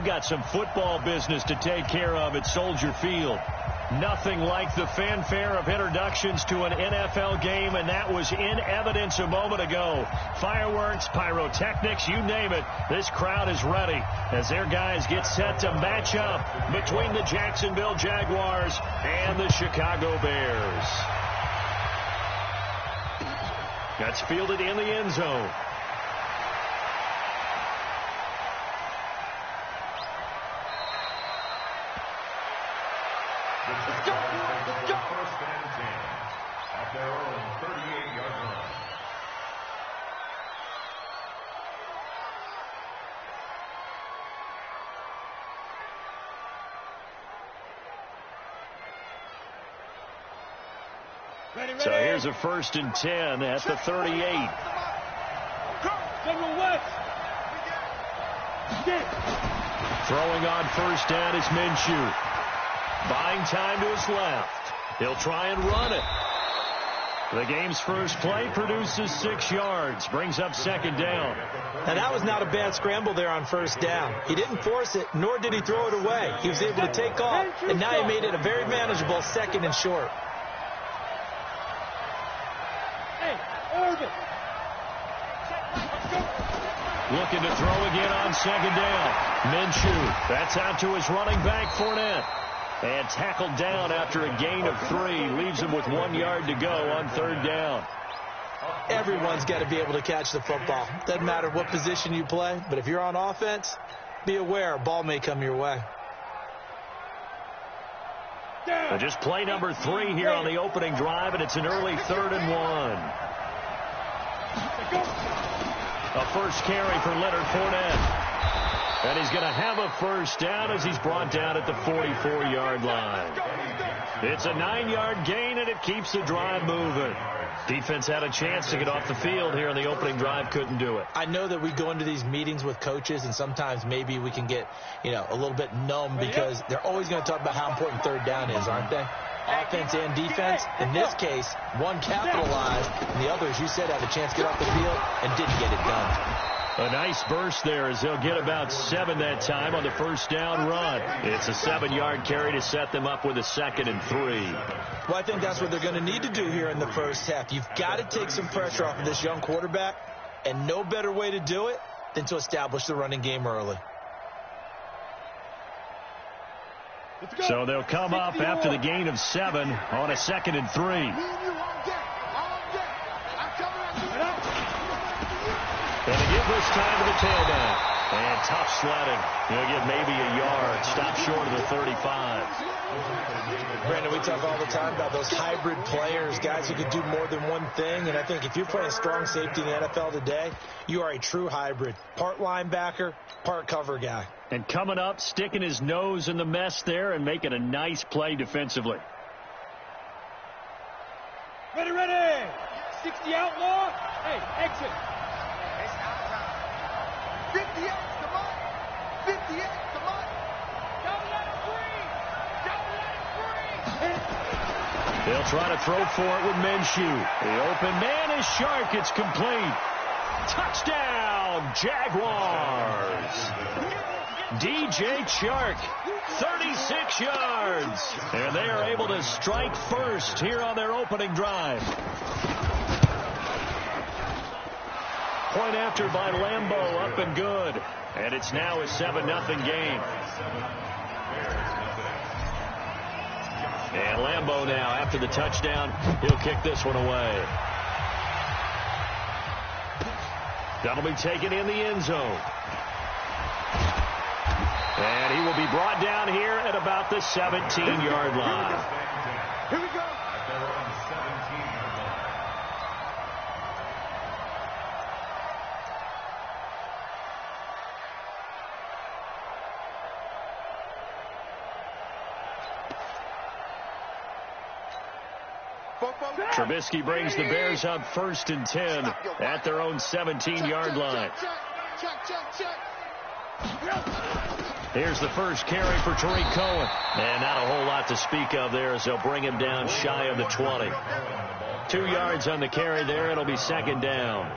got some football business to take care of at Soldier Field. Nothing like the fanfare of introductions to an NFL game, and that was in evidence a moment ago. Fireworks, pyrotechnics, you name it. This crowd is ready as their guys get set to match up between the Jacksonville Jaguars and the Chicago Bears. That's fielded in the end zone. First and 10 at their own 38-yard line. So here's a first and 10 at the 38. Throwing on first down is Minshew. Buying time to his left. He'll try and run it. The game's first play produces 6 yards. Brings up second down. Now, that was not a bad scramble there on first down. He didn't force it, nor did he throw it away. He was able to take off, and now he made it a very manageable second and short. Looking to throw again on second down. Minshew. That's out to his running back, Fournette. And tackled down after a gain of 3. Leaves him with 1 yard to go on third down. Everyone's got to be able to catch the football. Doesn't matter what position you play, but if you're on offense, be aware a ball may come your way. So just play number 3 here on the opening drive, and it's an early 3rd and 1. A first carry for Leonard Fournette. And he's going to have a first down as he's brought down at the 44-yard line. It's a 9-yard gain, and it keeps the drive moving. Defense had a chance to get off the field here on the opening drive, couldn't do it. I know that we go into these meetings with coaches, and sometimes maybe we can get, a little bit numb because they're always going to talk about how important third down is, aren't they? Offense and defense. In this case, one capitalized, and the other, as you said, had a chance to get off the field and didn't get it done. A nice burst there as they'll get about 7 that time on the first down run. It's a 7-yard carry to set them up with a 2nd and 3. Well, I think that's what they're going to need to do here in the first half. You've got to take some pressure off of this young quarterback, and no better way to do it than to establish the running game early. So they'll come up after the gain of 7 on a 2nd and 3. And they give this time to the tailback. And tough sledding. He'll get maybe a yard. Stop short of the 35. Brandon, we talk all the time about those hybrid players, guys who can do more than one thing. And I think if you're playing strong safety in the NFL today, you are a true hybrid. Part linebacker, part cover guy. And coming up, sticking his nose in the mess there and making a nice play defensively. Ready. 60 outlaw. Hey, exit. 58, come on. 58, come on. Don't let him free. They'll try to throw for it with Minshew. The open man is Shark. It's complete. Touchdown, Jaguars. DJ Chark, 36 yards. And they are able to strike first here on their opening drive. Point after by Lambeau, up and good. And it's now a 7-0 game. And Lambeau now, after the touchdown, he'll kick this one away. That'll be taken in the end zone. And he will be brought down here at about the 17-yard line. Here we go. Trubisky brings the Bears up 1st and 10 at their own 17-yard line. Here's the first carry for Tariq Cohen. And not a whole lot to speak of there as they'll bring him down shy of the 20. 2 yards on the carry there. It'll be 2nd down.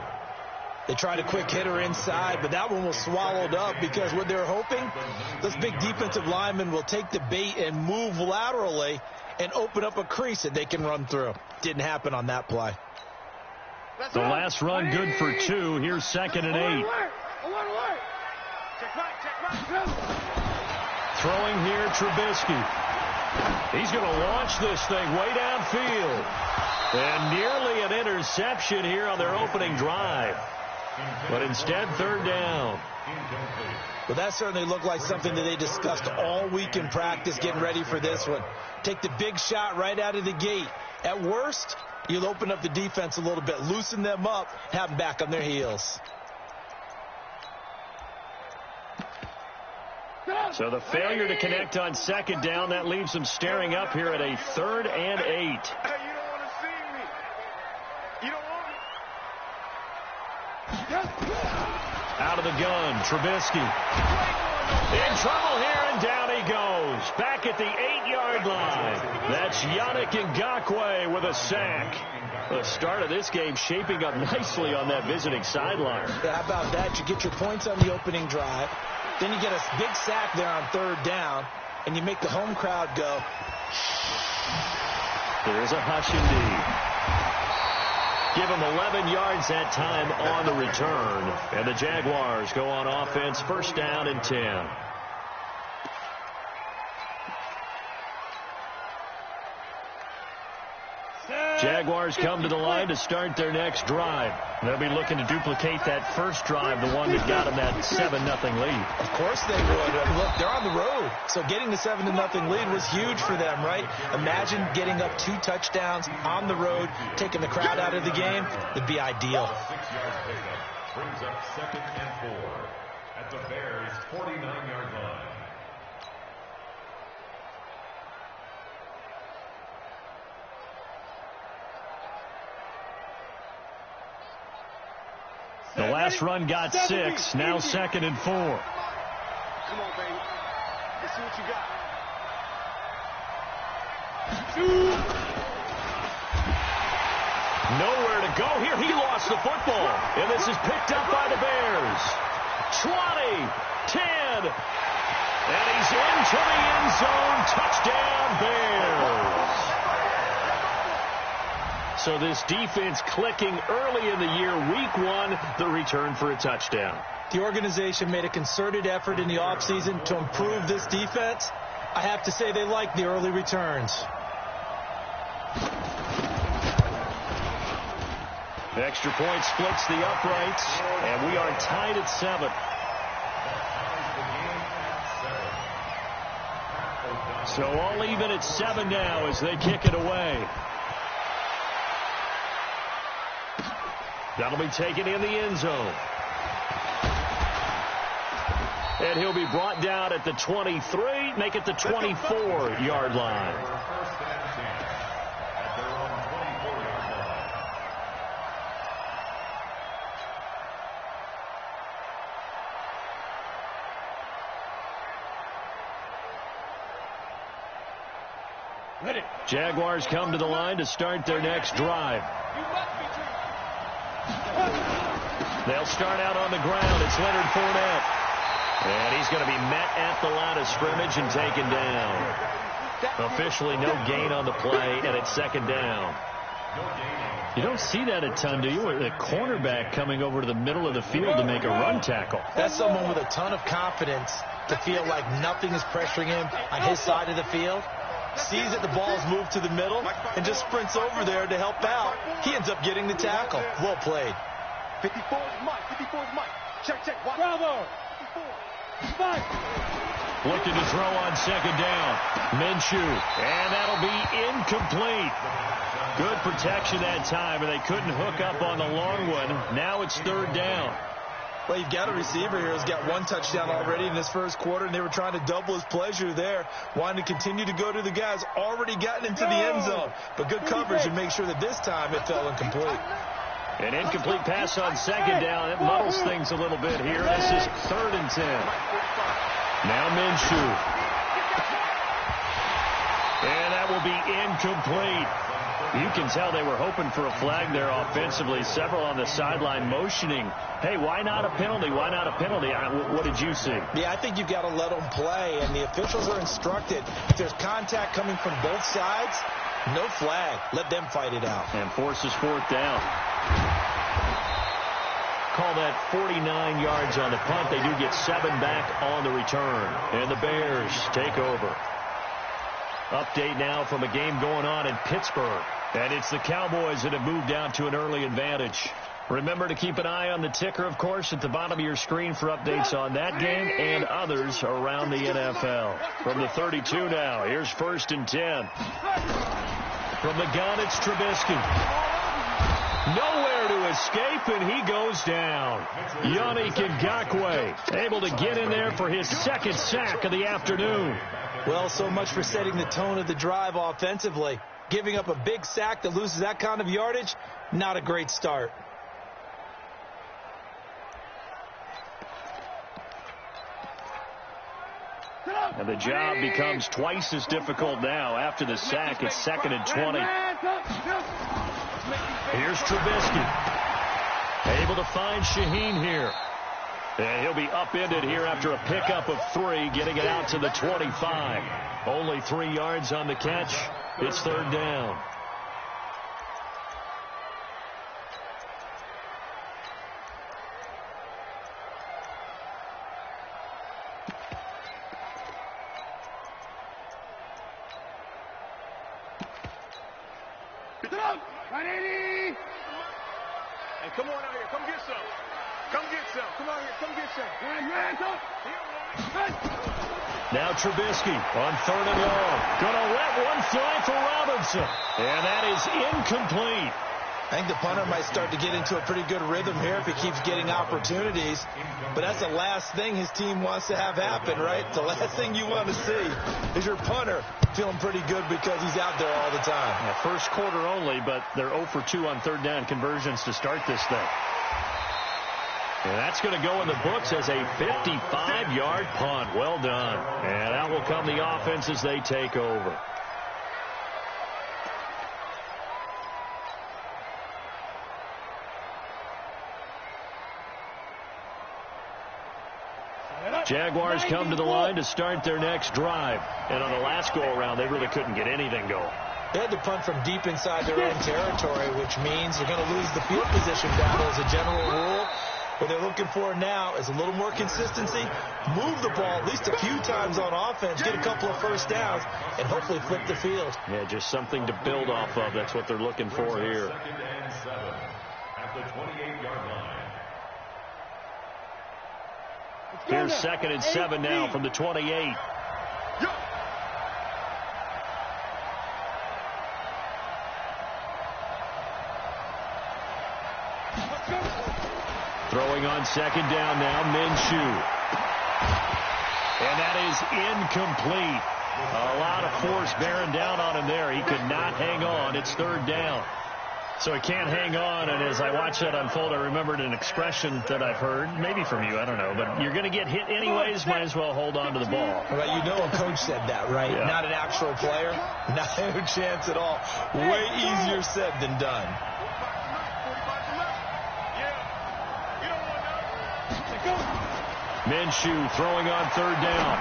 They tried a quick hitter inside, but that one was swallowed up because what they're hoping, those big defensive linemen will take the bait and move laterally and open up a crease that they can run through. Didn't happen on that play. The last run good for 2. Here's 2nd and 8. Throwing here, Trubisky. He's going to launch this thing way downfield. And nearly an interception here on their opening drive. But instead, 3rd down. Well, that certainly looked like something that they discussed all week in practice getting ready for this one. Take the big shot right out of the gate. At worst, you'll open up the defense a little bit, loosen them up, have them back on their heels. So the failure to connect on 2nd down, that leaves them staring up here at a 3rd and 8. Hey, you don't want to see me. You don't want me. Out of the gun, Trubisky. In trouble here, and down he goes. Back at the 8-yard line. That's Yannick Ngakoue with a sack. The start of this game shaping up nicely on that visiting sideline. Yeah, how about that? You get your points on the opening drive. Then you get a big sack there on 3rd down, and you make the home crowd go. There's a hush indeed. Give them 11 yards that time on the return. And the Jaguars go on offense, 1st down and 10. Jaguars come to the line to start their next drive. They'll be looking to duplicate that first drive, the one that got them that 7-0 lead. Of course they would. Look, they're on the road, so getting the 7-0 lead was huge for them, right? Imagine getting up 2 touchdowns on the road, taking the crowd out of the game. It'd be ideal. 6-yard pickup brings up 2nd and 4 at the Bears' 49-yard line. The last run got 6. Now 2nd and 4. Come on, baby. Let's see what you got. Nowhere to go here. He lost the football. And this is picked up by the Bears. 20, 10. And he's into the end zone. Touchdown, Bears. So this defense clicking early in the year. Week 1, the return for a touchdown. The organization made a concerted effort in the offseason to improve this defense. I have to say they like the early returns. The extra point splits the uprights, and we are tied at 7. So all even at 7 now as they kick it away. That'll be taken in the end zone. And he'll be brought down at the 23, make it the 24-yard line. Jaguars come to the line to start their next drive. They'll start out on the ground. It's Leonard Fournette. And he's going to be met at the line of scrimmage and taken down. Officially no gain on the play, and it's 2nd down. You don't see that a ton, do you? A cornerback coming over to the middle of the field to make a run tackle. That's someone with a ton of confidence to feel like nothing is pressuring him on his side of the field. Sees that the ball's moved to the middle and just sprints over there to help out. He ends up getting the tackle. Well played. 54 is Mike. 54 is Mike. Check. Bravo. 54. Looking to throw on 2nd down. Minshew. And that'll be incomplete. Good protection that time, and they couldn't hook up on the long one. Now it's 3rd down. Well, you've got a receiver here who's got 1 touchdown already in this first quarter, and they were trying to double his pleasure there, wanting to continue to go to the guys already gotten into the end zone. But good coverage and make sure that this time it fell incomplete. An incomplete pass on 2nd down. It muddles things a little bit here. This is 3rd and 10. Now Minshew. And that will will be incomplete. You can tell they were hoping for a flag there offensively. Several on the sideline motioning, hey, why not a penalty? Why not a penalty? What did you see? Yeah, I think you've got to let them play, and the officials are instructed. If there's contact coming from both sides, no flag. Let them fight it out. And forces fourth down. Call that 49 yards on the punt. They do get 7 back on the return. And the Bears take over. Update now from a game going on in Pittsburgh. And it's the Cowboys that have moved down to an early advantage. Remember to keep an eye on the ticker, of course, at the bottom of your screen for updates on that game and others around the NFL. From the 32 now, here's 1st and 10. From the gun, it's Trubisky. Nowhere to escape, and he goes down. Yannick Ngakoue able to get in there for his 2nd sack of the afternoon. Well, so much for setting the tone of the drive offensively. Giving up a big sack that loses that kind of yardage, not a great start. And the job becomes twice as difficult now. After the sack, it's 2nd and 20. Here's Trubisky. Able to find Shaheen here. And he'll be upended here after a pickup of 3, getting it out to the 25. Only 3 yards on the catch. It's 3rd down. Hey, come on out here. Come get some. Come get some. Come out here. Come get some. Now Trubisky on 3rd and long. Gonna let one fly for Robinson. And that is incomplete. I think the punter might start to get into a pretty good rhythm here if he keeps getting opportunities. But that's the last thing his team wants to have happen, right? The last thing you want to see is your punter feeling pretty good because he's out there all the time. Yeah, first quarter only, but they're 0 for 2 on 3rd down conversions to start this thing. And that's going to go in the books as a 55-yard punt. Well done. And out will come the offense as they take over. Jaguars come to the line to start their next drive. And on the last go-around, they really couldn't get anything going. They had to punt from deep inside their own territory, which means they're going to lose the field position battle as a general rule. What they're looking for now is a little more consistency, move the ball at least a few times on offense, get a couple of first downs, and hopefully flip the field. Yeah, just something to build off of. That's what they're looking for here. 2nd and 7 at the 28-yard line. Here's 2nd and 7 now from the 28. Throwing on 2nd down now, Minshew. And that is incomplete. A lot of force bearing down on him there. He could not hang on. It's 3rd down. So he can't hang on, and as I watch that unfold, I remembered an expression that I've heard, maybe from you, I don't know, but you're going to get hit anyways, might as well hold on to the ball. Well, you know a coach said that, right? Yeah. Not an actual player. Not a chance at all. Way easier said than done. Minshew throwing on 3rd down.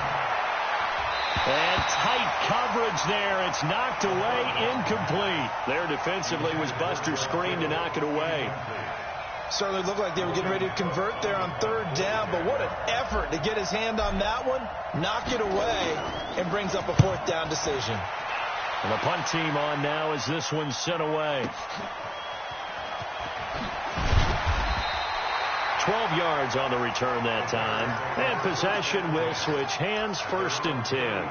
And tight coverage there. It's knocked away, incomplete. There defensively was Buster's screen to knock it away. Certainly looked like they were getting ready to convert there on 3rd down, but what an effort to get his hand on that one, knock it away, and brings up a 4th down decision. And the punt team on now as this one's sent away. 12 yards on the return that time. And possession will switch hands, 1st and 10.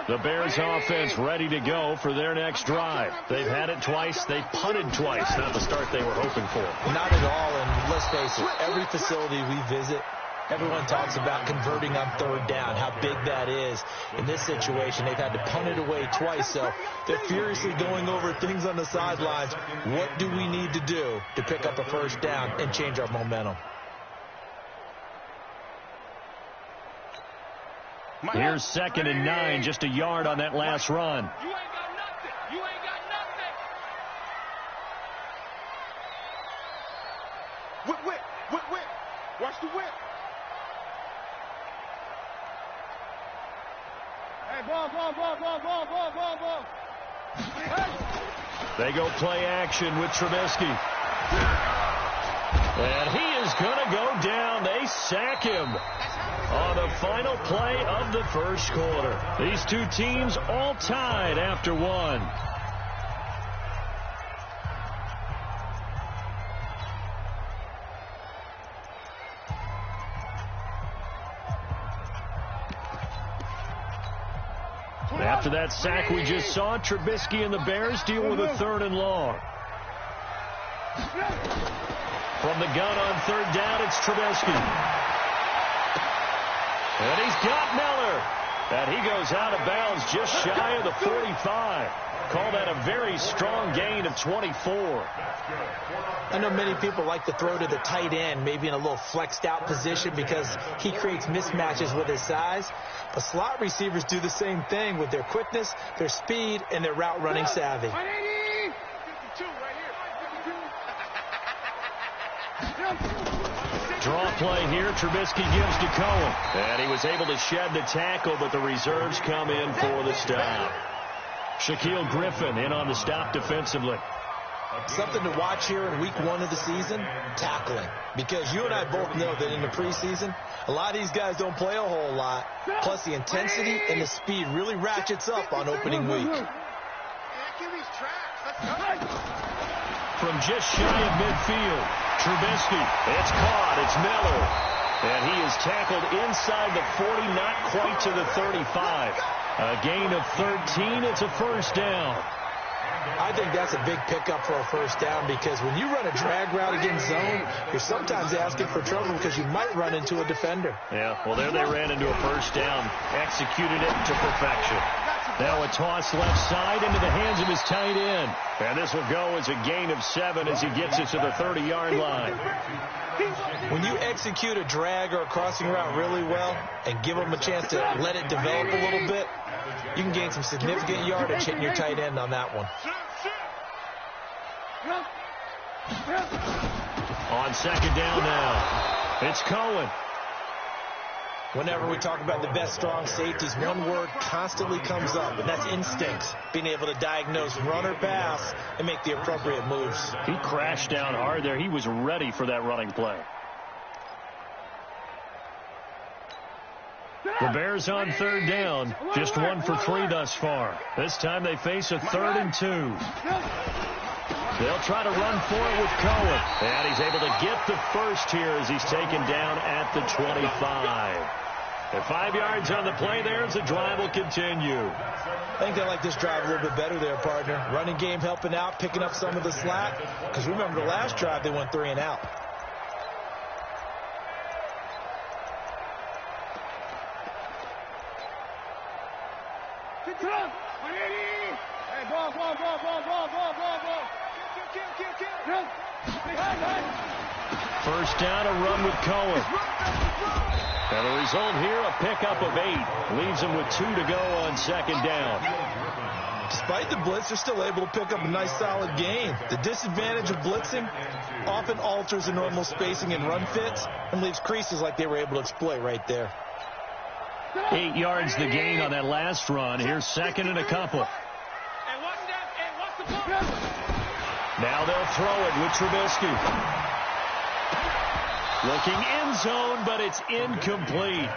The Bears offense ready to go for their next drive. They've had it twice. They've punted twice. Not the start they were hoping for. Not at all, and let's face it, every facility we visit, everyone talks about converting on 3rd down, how big that is. In this situation, they've had to punt it away twice, so they're furiously going over things on the sidelines. What do we need to do to pick up a 1st down and change our momentum? Here's 2nd and 9, just a yard on that last run. You ain't got nothing. You ain't got nothing. Whip. Watch the whip. Hey, ball. They go play action with Trubisky. And he is going to go down. They sack him on the final play of the first quarter. These two teams all tied after one. After that sack we just saw, Trubisky and the Bears deal with a 3rd and long. From the gun on 3rd down, it's Trubisky. And he's got Miller. And he goes out of bounds just shy of the 45. Call that a very strong gain of 24. I know many people like to throw to the tight end, maybe in a little flexed out position because he creates mismatches with his size. But slot receivers do the same thing with their quickness, their speed, and their route running savvy. 52 right here. Draw play here. Trubisky gives to Cohen. And he was able to shed the tackle, but the reserves come in for the stop. Shaquille Griffin in on the stop defensively. Something to watch here in week 1 of the season, tackling. Because you and I both know that in the preseason, a lot of these guys don't play a whole lot. Plus the intensity and the speed really ratchets up on opening week. From just shy of midfield, Trubisky. It's caught. It's Miller. And he is tackled inside the 40, not quite to the 35. A gain of 13. It's a first down. I think that's a big pickup for a first down because when you run a drag route against zone, you're sometimes asking for trouble because you might run into a defender. Yeah, well, there they ran into a first down, executed it to perfection. Now a toss left side into the hands of his tight end. And this will go as a gain of 7 as he gets it to the 30-yard line. When you execute a drag or a crossing route really well and give them a chance to let it develop a little bit, you can gain some significant yardage hitting your tight end on that one. On 2nd down now, it's Cohen. Whenever we talk about the best strong safeties, one word constantly comes up, and that's instincts. Being able to diagnose run or pass and make the appropriate moves. He crashed down hard there. He was ready for that running play. The Bears on 3rd down, just 1 for 3 thus far. This time they face a 3rd and 2. They'll try to run for it with Cohen. And he's able to get the first here as he's taken down at the 25. And 5 yards on the play there as the drive will continue. I think they like this drive a little bit better there, partner. Running game helping out, picking up some of the slack. Because remember, the last drive they went 3 and out. First down, a run with Cohen. And the result here, a pickup of 8. Leaves him with 2 to go on 2nd down. Despite the blitz, they're still able to pick up a nice solid gain. The disadvantage of blitzing often alters the normal spacing and run fits and leaves creases like they were able to exploit right there. 8 yards the gain on that last run. Here's 2nd and a couple. Now they'll throw it with Trubisky. Looking end zone, but it's incomplete.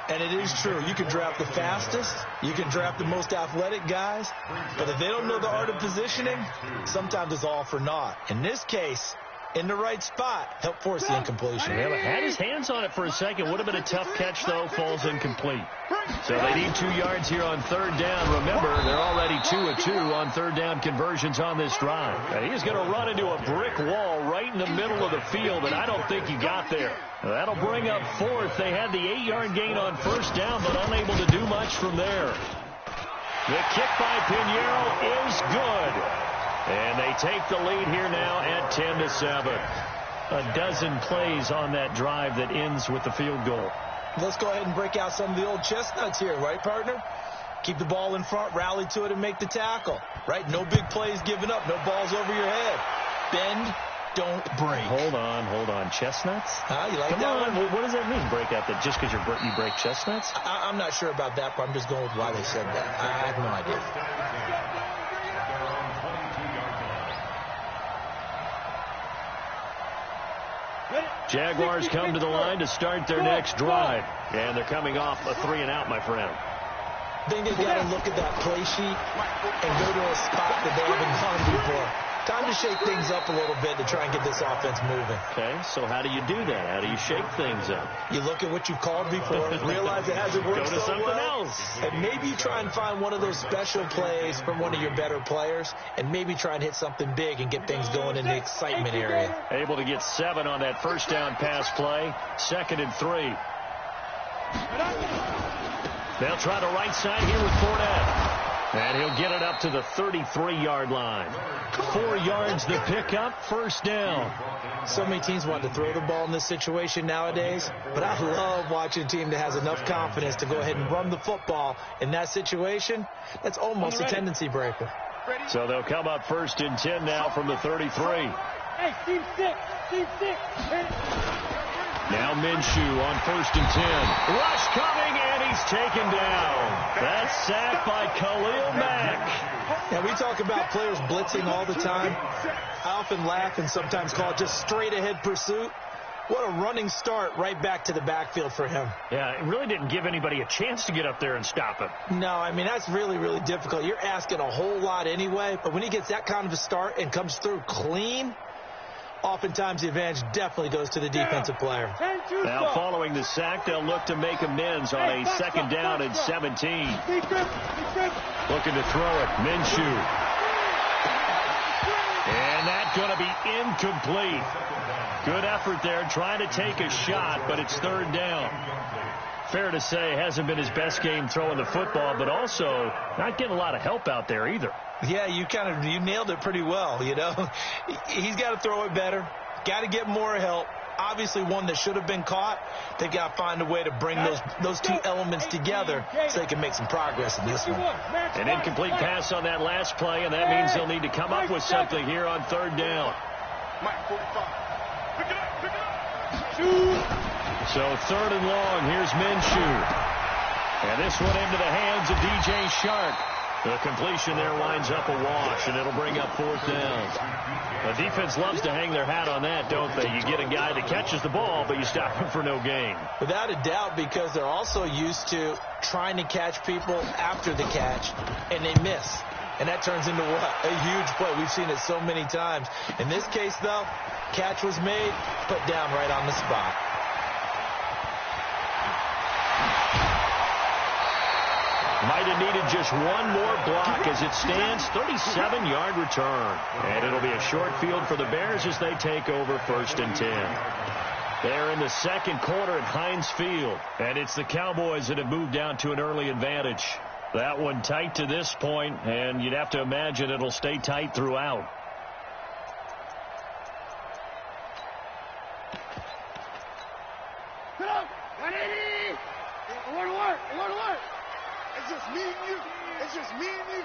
And it is true. You can draft the fastest. You can draft the most athletic guys. But if they don't know the art of positioning, sometimes it's all for naught. In this case, in the right spot, help force the incompletion. Yeah, had his hands on it for a second. Would have been a tough catch, though. Falls incomplete. So they need 2 yards here on 3rd down. Remember, they're already 2 of 2 on 3rd down conversions on this drive. And he's going to run into a brick wall right in the middle of the field, and I don't think he got there. That'll bring up 4th. They had the 8-yard gain on 1st down, but unable to do much from there. The kick by Pinheiro is good. And they take the lead here now at 10-7. A dozen plays on that drive that ends with the field goal. Let's go ahead and break out some of the old chestnuts here, right, partner? Keep the ball in front, rally to it, and make the tackle, right? No big plays given up, no balls over your head. Bend, don't break. Hold on. Chestnuts? Huh? You like Come that on. one? What does that mean, break out? That just because you break chestnuts? I'm not sure about that, but I'm just going with why they said that. I have no idea. Jaguars come to the line to start their next drive. And they're coming off a 3-and-out, my friend. I think they've got to look at that play sheet and go to a spot that they haven't gone before. Time to shake things up a little bit to try and get this offense moving. Okay, so how do you do that? How do you shake things up? You look at what you called before, realize it hasn't worked Go to so something well, else. and maybe try and find one of those special plays from one of your better players, and maybe try and hit something big and get things going in the excitement area. Able to get 7 on that first down pass play. 2nd and 3. They'll try the right side here with Fournette. And he'll get it up to the 33-yard line. 4 yards the pickup, first down. So many teams want to throw the ball in this situation nowadays, but I love watching a team that has enough confidence to go ahead and run the football in that situation. That's almost a tendency breaker. So they'll come up 1st and 10 now from the 33. Hey, team 6. Now Minshew on 1st and 10. Rush coming, and he's taken down. That's sacked by Khalil Mack. Yeah, we talk about players blitzing all the time. I often laugh and sometimes call it just straight-ahead pursuit. What a running start right back to the backfield for him. Yeah, it really didn't give anybody a chance to get up there and stop him. No, I mean, that's really, really difficult. You're asking a whole lot anyway, but when he gets that kind of a start and comes through clean, oftentimes the advantage definitely goes to the defensive player. Now following the sack, they'll look to make amends on a 2nd down and 17. Looking to throw it, Minshew. And that's going to be incomplete. Good effort there, trying to take a shot, but it's 3rd down. Fair to say, hasn't been his best game throwing the football, but also not getting a lot of help out there either. Yeah, you nailed it pretty well, you know. He's got to throw it better, got to get more help. Obviously one that should have been caught. They've got to find a way to bring those two elements together so they can make some progress in this one. An incomplete pass on that last play, and that means they'll need to come up with something here on 3rd down. So 3rd and long, here's Minshew. And this one into the hands of DJ Shark. The completion there winds up a wash, and it'll bring up 4th down. The defense loves to hang their hat on that, don't they? You get a guy that catches the ball, but you stop him for no gain. Without a doubt, because they're also used to trying to catch people after the catch, and they miss. And that turns into what? A huge play. We've seen it so many times. In this case, though, catch was made, put down right on the spot. Might have needed just one more block as it stands. 37-yard return. And it'll be a short field for the Bears as they take over 1st and 10. They're in the 2nd quarter at Heinz Field. And it's the Cowboys that have moved down to an early advantage. That one tight to this point, and you'd have to imagine it'll stay tight throughout. It's just me and you. It's just me and you.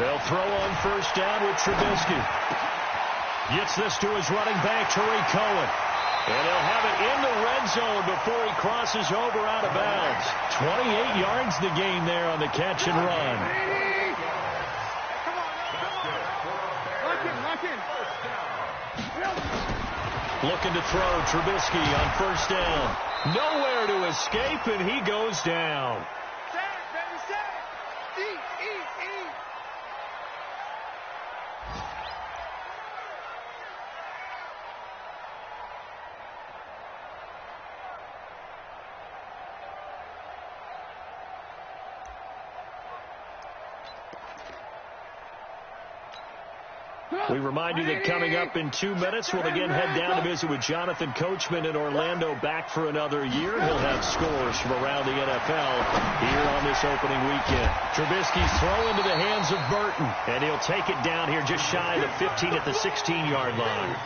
They'll throw on 1st down with Trubisky. Gets this to his running back, Tariq Cohen. And he'll have it in the red zone before he crosses over out of bounds. 28 yards the gain there on the catch and run. Lock in. Looking to throw, Trubisky on 1st down. Nowhere to escape, and he goes down. We remind you that coming up in 2 minutes, we'll again head down to visit with Jonathan Coachman in Orlando, back for another year. He'll have scores from around the NFL here on this opening weekend. Trubisky's throw into the hands of Burton, and he'll take it down here just shy of the 15 at the 16-yard line.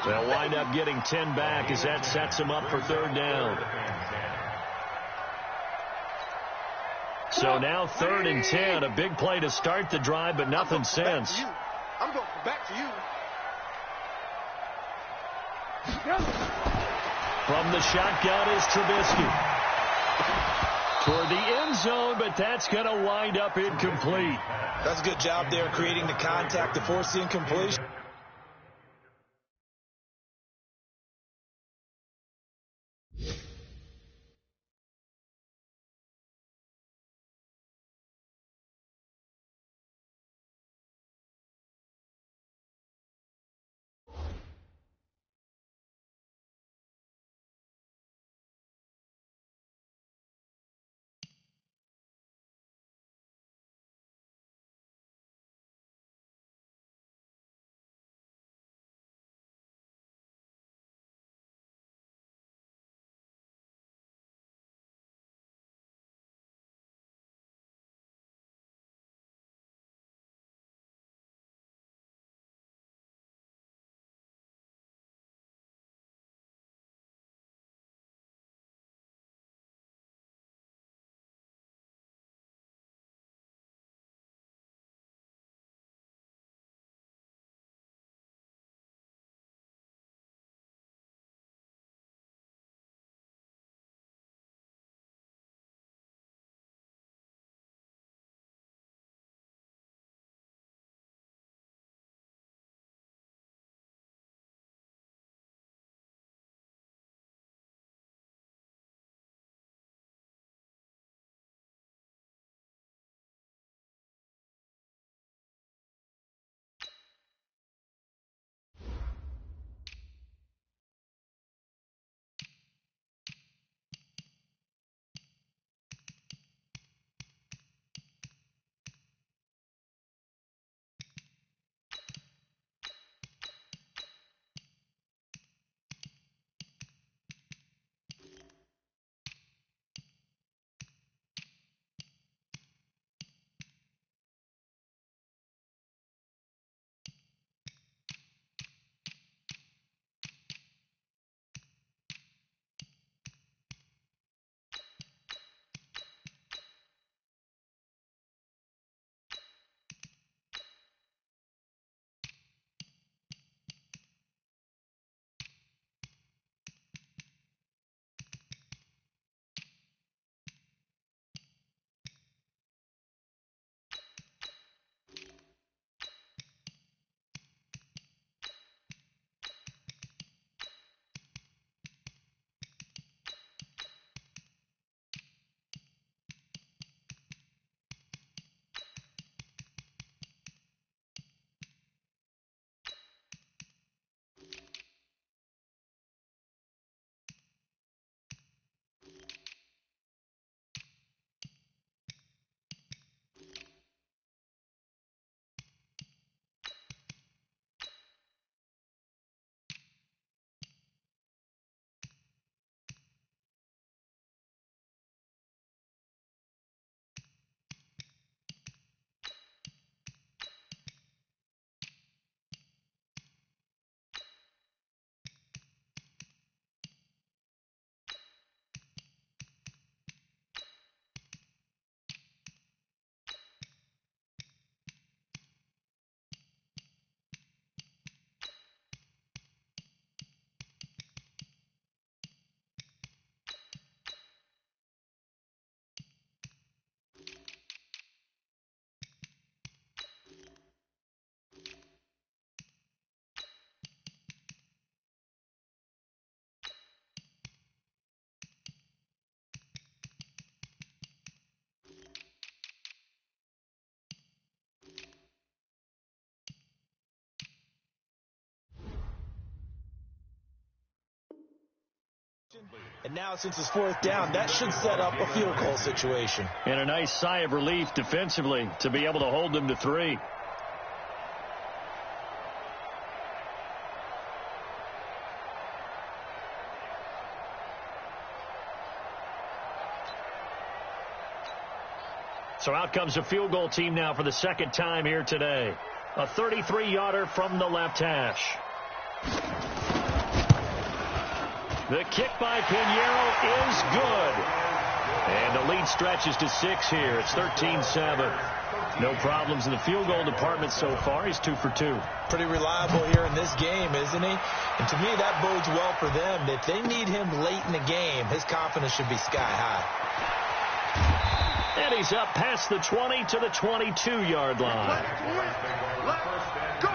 They'll wind up getting 10 back as that sets him up for third down. So now 3rd and 10, a big play to start the drive, but nothing since. I'm going back to you. From the shotgun is Trubisky. Toward the end zone, but that's going to wind up incomplete. That's a good job there creating the contact to force the incompletion. And now, since it's 4th down, that should set up a field goal situation. And a nice sigh of relief defensively to be able to hold them to 3. So out comes a field goal team now for the second time here today. A 33-yarder from the left hash. The kick by Pinheiro is good. And the lead stretches to 6 here. It's 13-7. No problems in the field goal department so far. He's 2 for 2. Pretty reliable here in this game, isn't he? And to me, that bodes well for them. If they need him late in the game, his confidence should be sky high. And he's up past the 20 to the 22-yard line. Let's go.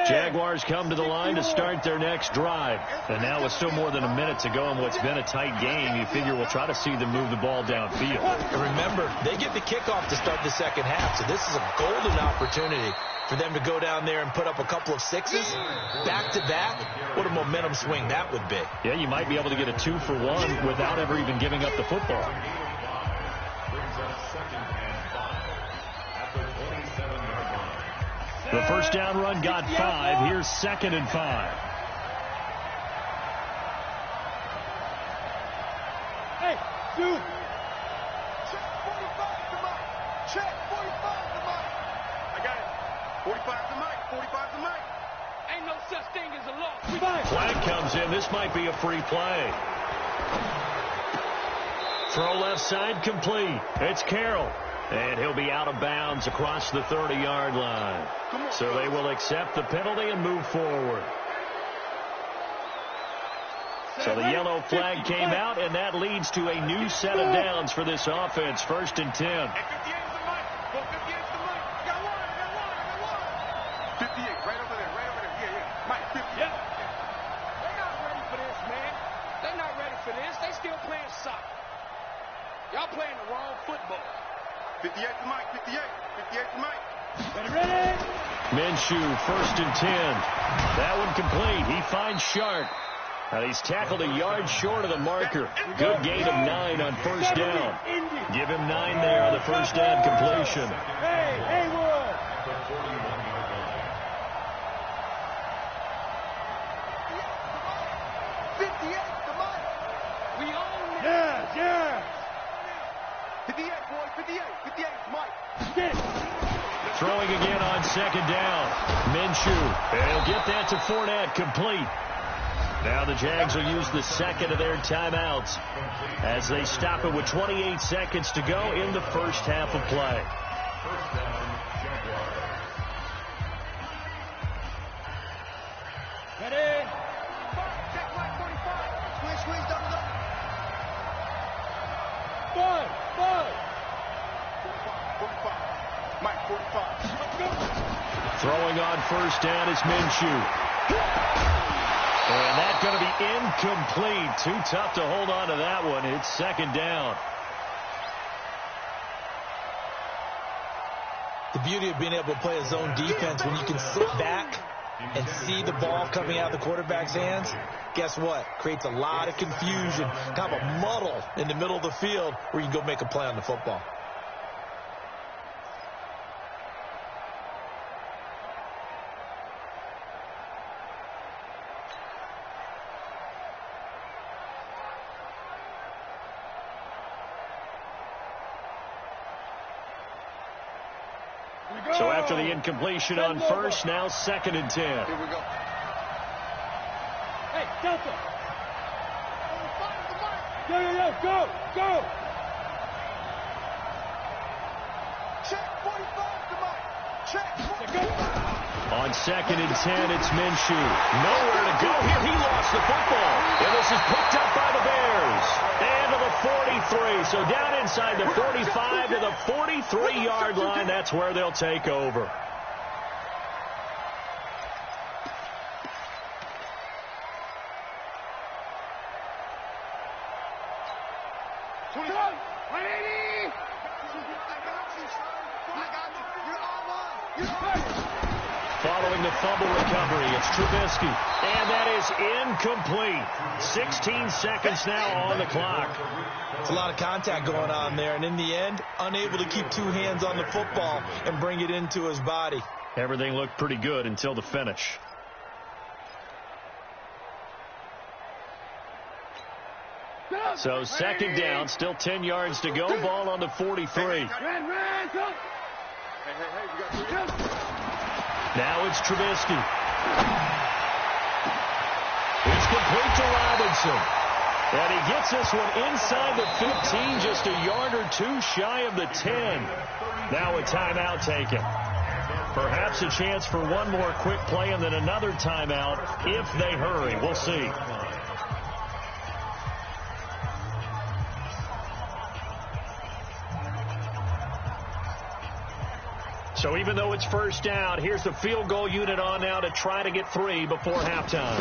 Jaguars come to the line to start their next drive. And now with still more than a minute to go in what's been a tight game, you figure we'll try to see them move the ball downfield. And remember, they get the kickoff to start the second half, so this is a golden opportunity for them to go down there and put up a couple of sixes back-to-back. What a momentum swing that would be. Yeah, you might be able to get a 2-for-1 without ever even giving up the football. The first down run got 5. Here's 2nd and 5. Hey, dude. Check 45 to Mike. Check 45 to Mike. I got it. 45 to Mike. 45 to Mike. Ain't no such thing as a loss. Flag comes in. This might be a free play. Throw left side complete. It's Carroll. And he'll be out of bounds across the 30-yard line. So they will accept the penalty and move forward. So the yellow flag came out, and that leads to a new set of downs for this offense. 1st and 10. 58 to Mike. Go 58 to Mike. Got one. 58, right over there. Yeah. Mike, 58. Yeah. They're not ready for this, man. They're not ready for this. They still playing soccer. Y'all playing the wrong football. 58 to Mike. 58 to Mike. Ready? Minshew, 1st and 10. That one complete. He finds Sharp. And he's tackled a yard short of the marker. Good gain of 9 on 1st down. Give him 9 there on the 1st down completion. Hey, Haywood. 58 to Mike. We own it. Yeah. 58, boys. 58 to Mike. Get it. Throwing again on 2nd down. Minshew. And he'll get that to Fournette, complete. Now the Jags will use the second of their timeouts as they stop it with 28 seconds to go in the first half of play. Ready? Check Mike 45. Squeeze, double up. 45. 45. Mike 45. Throwing on 1st down is Minshew. And that's going to be incomplete. Too tough to hold on to that one. It's 2nd down. The beauty of being able to play a zone defense when you can sit back and see the ball coming out of the quarterback's hands, guess what? Creates a lot of confusion, kind of a muddle in the middle of the field where you can go make a play on the football. So after the incompletion on 1st, now 2nd and 10. Here we go. Hey, Delta. Go. Check 45 to Mike. Check 45. On 2nd and 10, it's Minshew. Nowhere to go here. He lost the football. And this is picked up by the Bears. And to the 43. So down inside the 45 to the 43-yard line. That's where they'll take over. Following the fumble recovery, it's Trubisky. And that is incomplete. 16 seconds now on the clock. It's a lot of contact going on there, and in the end, unable to keep 2 hands on the football and bring it into his body. Everything looked pretty good until the finish. So second down, still 10 yards to go. Ball on the 43. Now it's Trubisky. It's complete to Robinson. And he gets this one inside the 15, just a yard or two shy of the 10. Now a timeout taken. Perhaps a chance for one more quick play and then another timeout if they hurry. We'll see. So even though it's first down, here's the field goal unit on now to try to get 3 before halftime.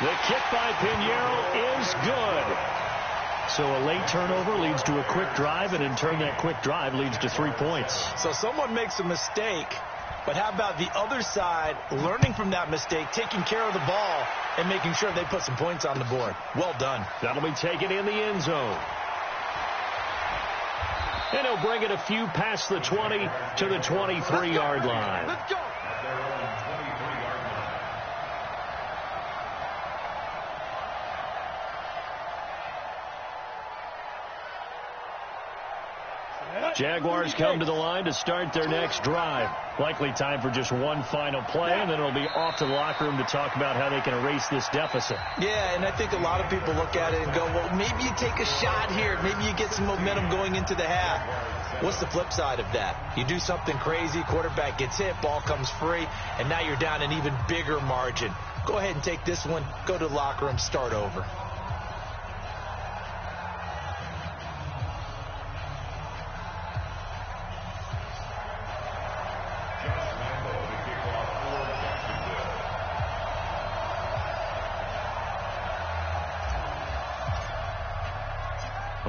The kick by Pinheiro is good. So a late turnover leads to a quick drive, and in turn that quick drive leads to 3 points. So someone makes a mistake, but how about the other side learning from that mistake, taking care of the ball, and making sure they put some points on the board? Well done. That'll be taken in the end zone. And he'll bring it a few past the 20 to the 23-yard line. Let's go. Jaguars come to the line to start their next drive. Likely time for just one final play, and then it'll be off to the locker room to talk about how they can erase this deficit. Yeah, and I think a lot of people look at it and go, well, maybe you take a shot here. Maybe you get some momentum going into the half. What's the flip side of that? You do something crazy, quarterback gets hit, ball comes free, and now you're down an even bigger margin. Go ahead and take this one, go to the locker room, start over.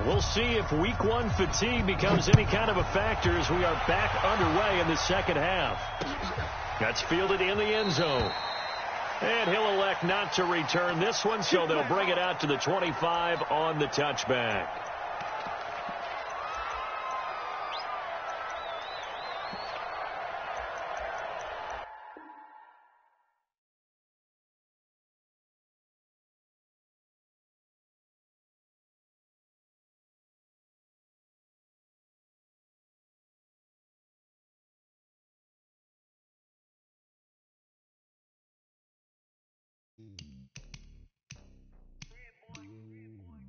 We'll see if week one fatigue becomes any kind of a factor as we are back underway in the second half. That's fielded in the end zone. And he'll elect not to return this one, so they'll bring it out to the 25 on the touchback.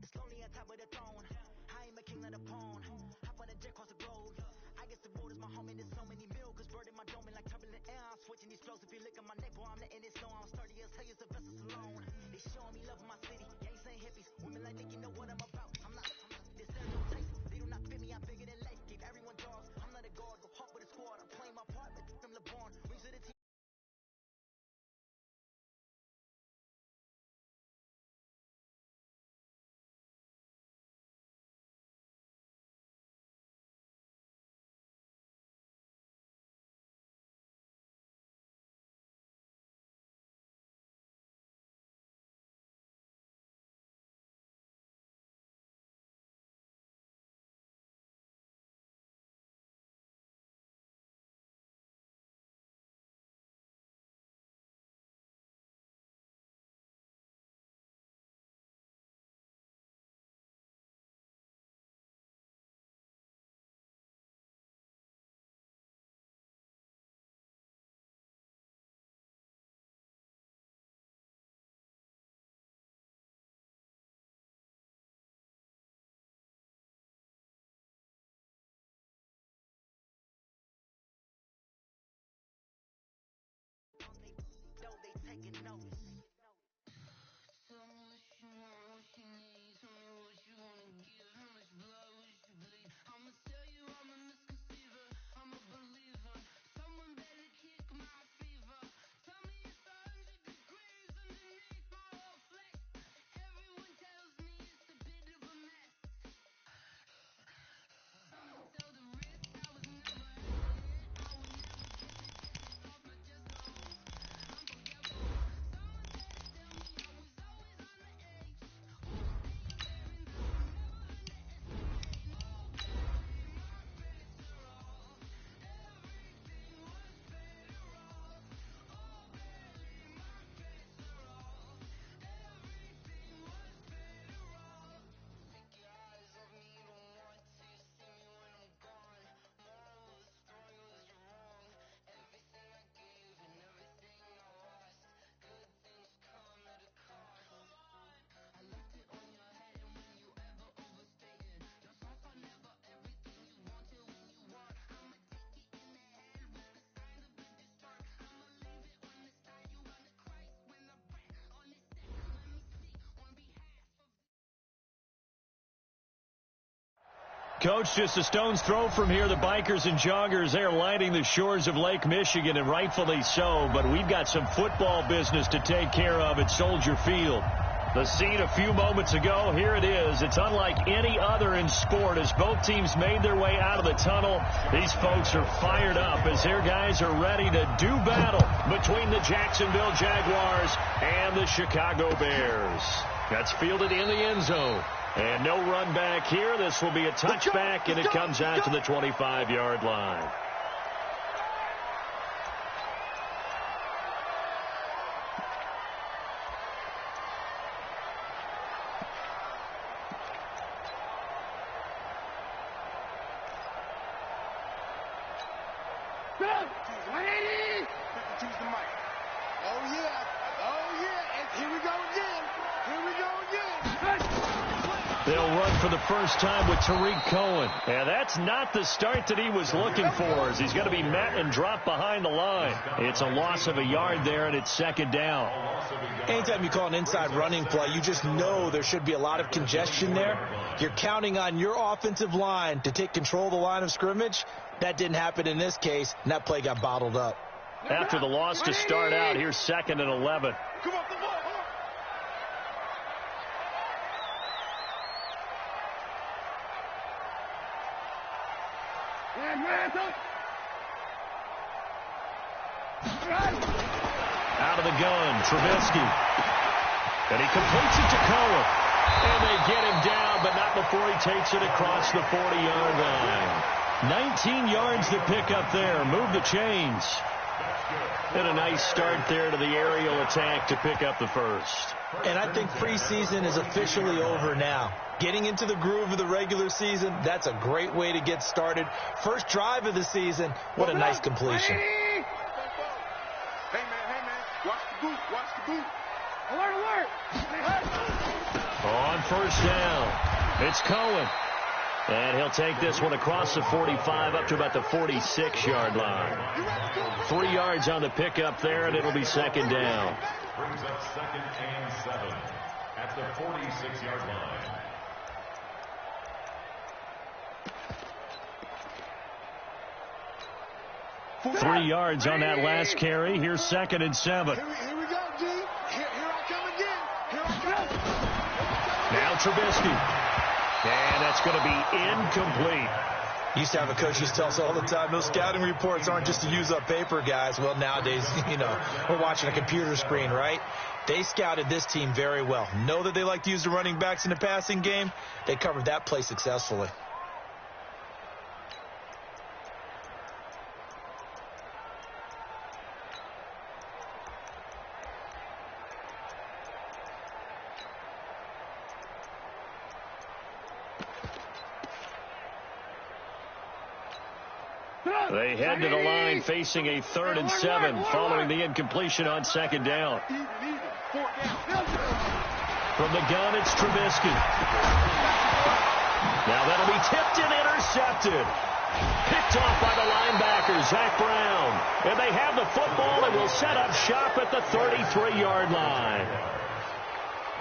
It's lonely on top of the throne. I am a king of the pawn. Hop on a jet across the globe. I guess the world is my home and there's so many milks. Bird in my dome and like turbulent air. I'm switching these flows. If you look at my neck, boy, I'm letting it snow. I'm sturdy as hell, as the vessels alone. They showing me love in my city. Gangs ain't hippies. Women like Nicky know what I'm about. I'm not this stereotypes. They do not fit me. I'm bigger than life. Give everyone dogs. I'm not a guard. Go hard with a squad. I'm playing my part. Like them LeBron. Rings to the team. They taking notice. Tell me what you want, what you need. Tell me what you wanna give. How much blood would you bleed? I'ma tell you I'm a misconceiver. I'm a believer. Someone better kick my fever. Tell me it's 100 degrees underneath my whole flesh. Everyone tells me it's a bit of a mess. Someone tell the risk I was never hesitant. I would never take the chest off my chest. No, unforgettable. Someone Coach, just a stone's throw from here. The bikers and joggers, they're lining the shores of Lake Michigan, and rightfully so. But we've got some football business to take care of at Soldier Field. The scene a few moments ago, here it is. It's unlike any other in sport as both teams made their way out of the tunnel. These folks are fired up as their guys are ready to do battle between the Jacksonville Jaguars and the Chicago Bears. That's fielded in the end zone. And no run back here. This will be a touchback, and it comes out to the 25-yard line. They'll run for the first time with Tariq Cohen. And that's not the start that he was looking for, as he's going to be met and dropped behind the line. It's a loss of a yard there, and it's second down. Anytime you call an inside running play, you just know there should be a lot of congestion there. You're counting on your offensive line to take control of the line of scrimmage. That didn't happen in this case, and that play got bottled up. After the loss to start out, here's 2nd and 11. Come on, come on. Out of the gun, Trubisky. And he completes it to Cohen. And they get him down, but not before he takes it across the 40-yard line. 19 yards to pick up there. Move the chains. And a nice start there to the aerial attack to pick up the first. And I think preseason is officially over now. Getting into the groove of the regular season, that's a great way to get started. First drive of the season, what a nice completion. Hey, man, watch the boot, watch the boot. Alert. On first down, it's Cohen. And he'll take this one across the 45 up to about the 46-yard line. 3 yards on the pickup there, and it'll be second down. Brings up 2nd and 7 at the 46-yard line. Three yards on that last carry. Here's 2nd and 7. Here we go, G. Here I come again. Here I come. Now Trubisky. And that's going to be incomplete. Used to have a coach who tells us all the time, those scouting reports aren't just to use up paper, guys. Well, nowadays, we're watching a computer screen, right? They scouted this team very well. Know that they like to use the running backs in the passing game. They covered that play successfully. They head to the line facing a 3rd and 7 following the incompletion on 2nd down. From the gun, it's Trubisky. Now that'll be tipped and intercepted. Picked off by the linebacker, Zach Brown. And they have the football and will set up shop at the 33-yard line.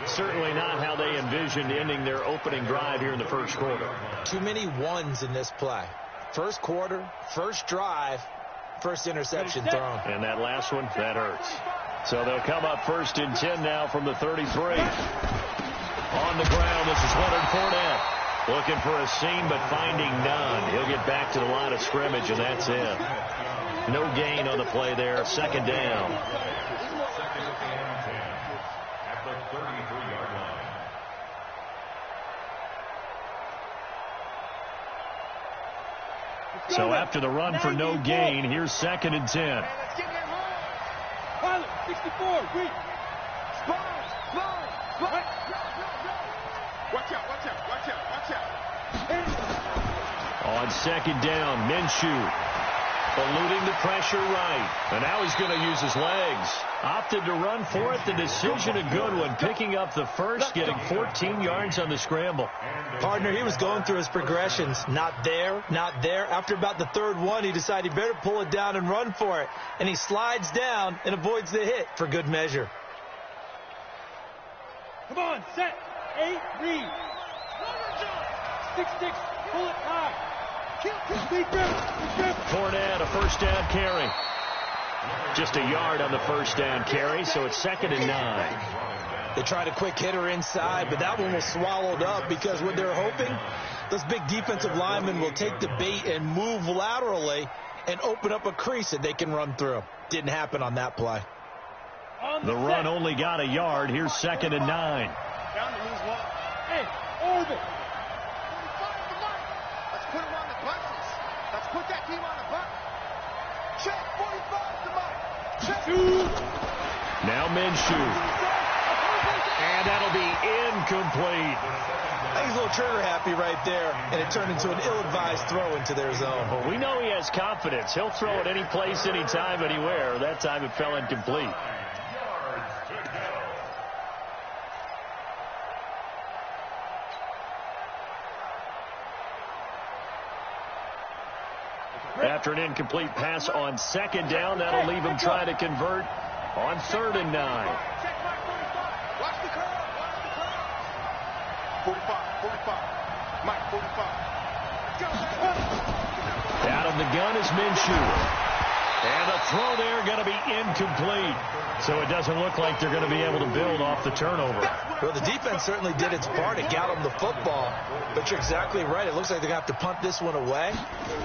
Certainly not how they envisioned ending their opening drive here in the first quarter. Too many ones in this play. First quarter, first drive, first interception thrown. And that last one, that hurts. So they'll come up 1st and 10 now from the 33. On the ground, this is Leonard Fournette. Looking for a seam, but finding none. He'll get back to the line of scrimmage, and that's it. No gain on the play there. 2nd down. 2nd and 10 at the 33-yard line. So after the run for no gain, here's 2nd and 10. Let's get that home. Pilot, 64, weak. Slide. Watch out. On 2nd down, Minshew eluding the pressure right. And now he's going to use his legs. Opted to run for it. The decision a good one. Picking up the first, getting 14 yards on the scramble. Partner, he was going through his progressions. Not there. After about the 3rd one, he decided he better pull it down and run for it. And he slides down and avoids the hit for good measure. Come on, set, 8, read. 6-6. Fournette, a first down carry. Just a yard on the first down carry, so it's 2nd and 9. They tried a quick hitter inside, but that one was swallowed up because what they're hoping, those big defensive linemen will take the bait and move laterally and open up a crease that they can run through. Didn't happen on that play. The run only got a yard. Here's 2nd and 9. Down to lose one. Hey, orbit. Let's put him on the buses. Let's put that team on the bus. Check 45 to Mike. Check. Now Minshew. And that'll be incomplete. I think he's a little trigger happy right there, and it turned into an ill-advised throw into their zone. Well, we know he has confidence. He'll throw it any place, anytime, anywhere. That time it fell incomplete. After an incomplete pass on 2nd down, that'll leave him trying to convert on 3rd and 9. Watch the curve. 45. Mike, 45. Out of the gun is Minshew. And a throw there going to be incomplete. So it doesn't look like they're going to be able to build off the turnover. Well, the defense certainly did its part. It got them the football. But you're exactly right. It looks like they're going to have to punt this one away.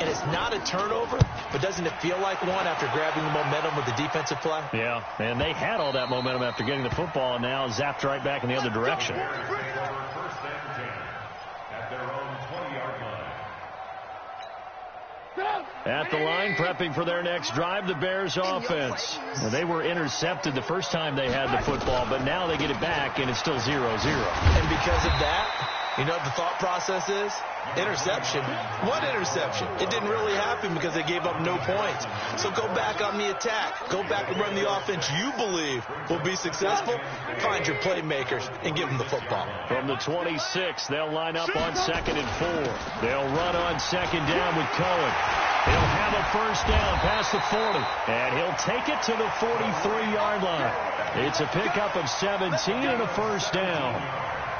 And it's not a turnover, but doesn't it feel like one after grabbing the momentum with the defensive play? Yeah, and they had all that momentum after getting the football, and now zapped right back in the other direction. At the line, prepping for their next drive, the Bears offense. Well, they were intercepted the first time they had the football, but now they get it back, and it's still 0-0. And because of that, you know what the thought process is? Interception. What interception? It didn't really happen because they gave up no points. So go back on the attack. Go back and run the offense you believe will be successful. Find your playmakers and give them the football. From the 26, they'll line up on 2nd and 4. They'll run on 2nd down with Cohen. He'll have a first down past the 40, and he'll take it to the 43-yard line. It's a pickup of 17 and a first down.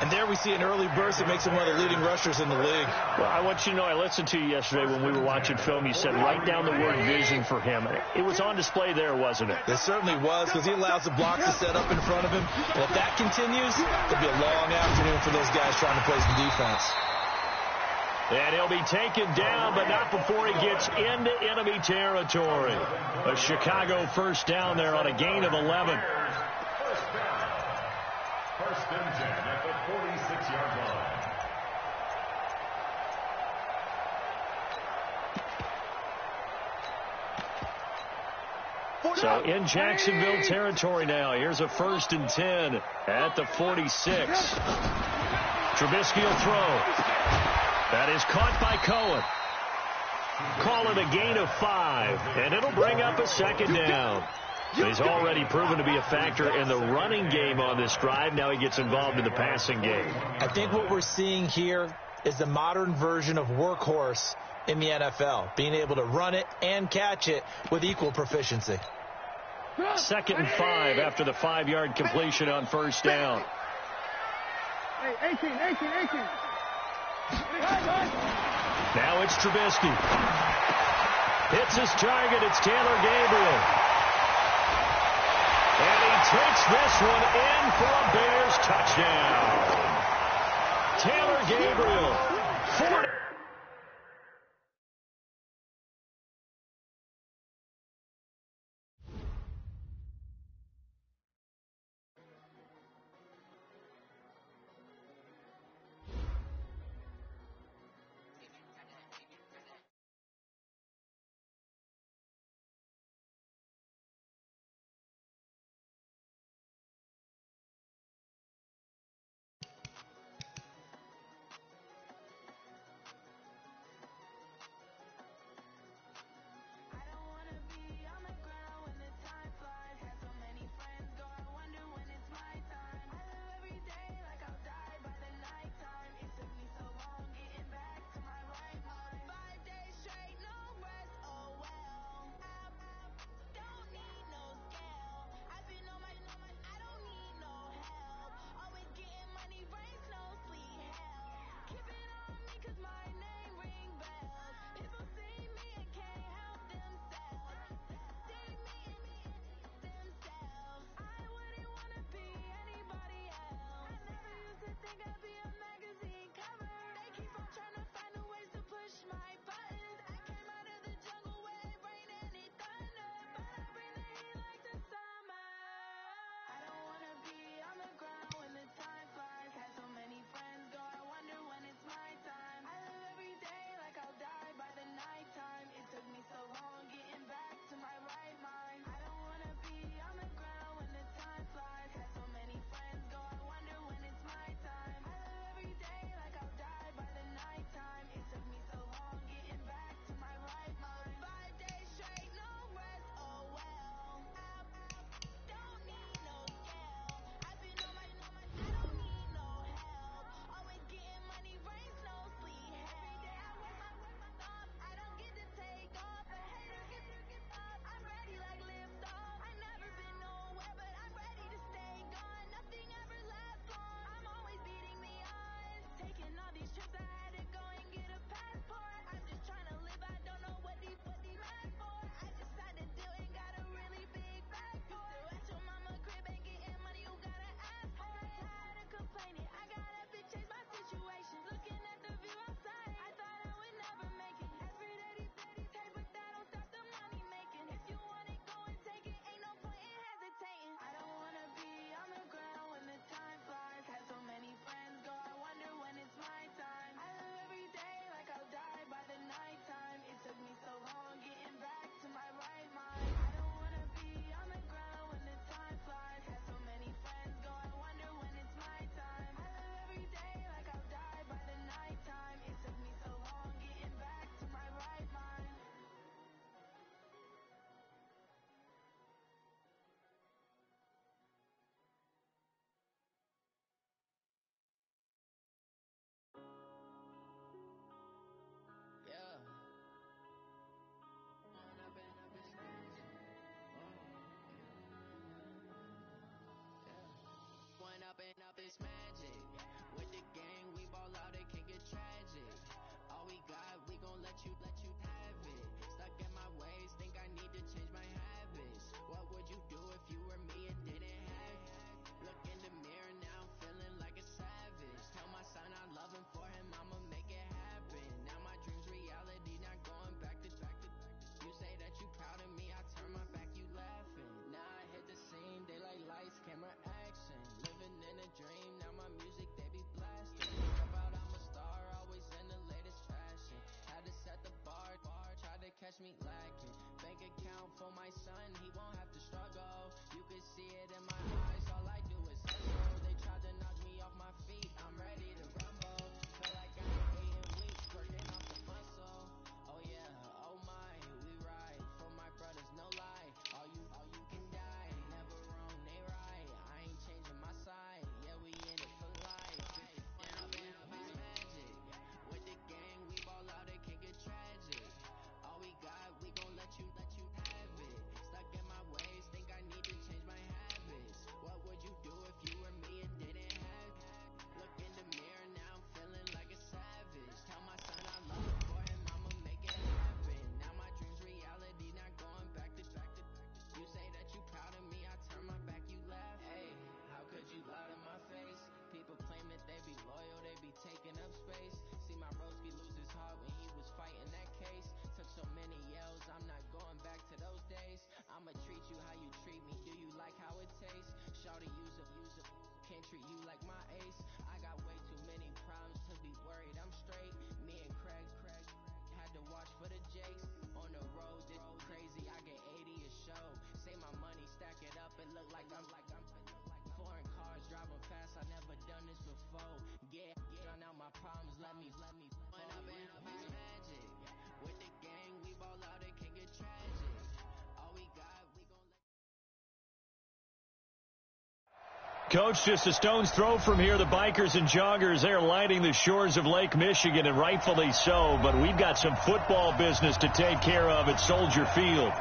And there we see an early burst that makes him one of the leading rushers in the league. Well, I want you to know, I listened to you yesterday when we were watching film. You said write down the word vision for him. It was on display there, wasn't it? It certainly was, because he allows the blocks to set up in front of him. And if that continues, it'll be a long afternoon for those guys trying to play some defense. And he'll be taken down, but not before he gets into enemy territory. A Chicago first down there on a gain of 11. First and 10 at the 46-yard line. So in Jacksonville territory now. Here's a 1st and 10 at the 46. Trubisky will throw. That is caught by Cohen. Call it a gain of 5, and it'll bring up a 2nd down. He's already proven to be a factor in the running game on this drive. Now he gets involved in the passing game. I think what we're seeing here is the modern version of workhorse in the NFL, being able to run it and catch it with equal proficiency. 2nd and 5 after the 5-yard completion on first down. Hey, 18. Now it's Trubisky. Hits his target. It's Taylor Gabriel. And he takes this one in for a Bears touchdown. Taylor Gabriel. 40. Coach, just a stone's throw from here. The bikers and joggers, they're lining the shores of Lake Michigan, and rightfully so. But we've got some football business to take care of at Soldier Field.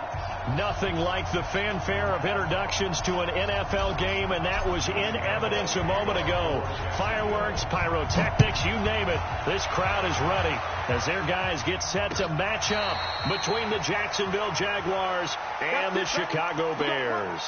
Nothing like the fanfare of introductions to an NFL game, and that was in evidence a moment ago. Fireworks, pyrotechnics, you name it. This crowd is ready as their guys get set to match up between the Jacksonville Jaguars and the Chicago Bears.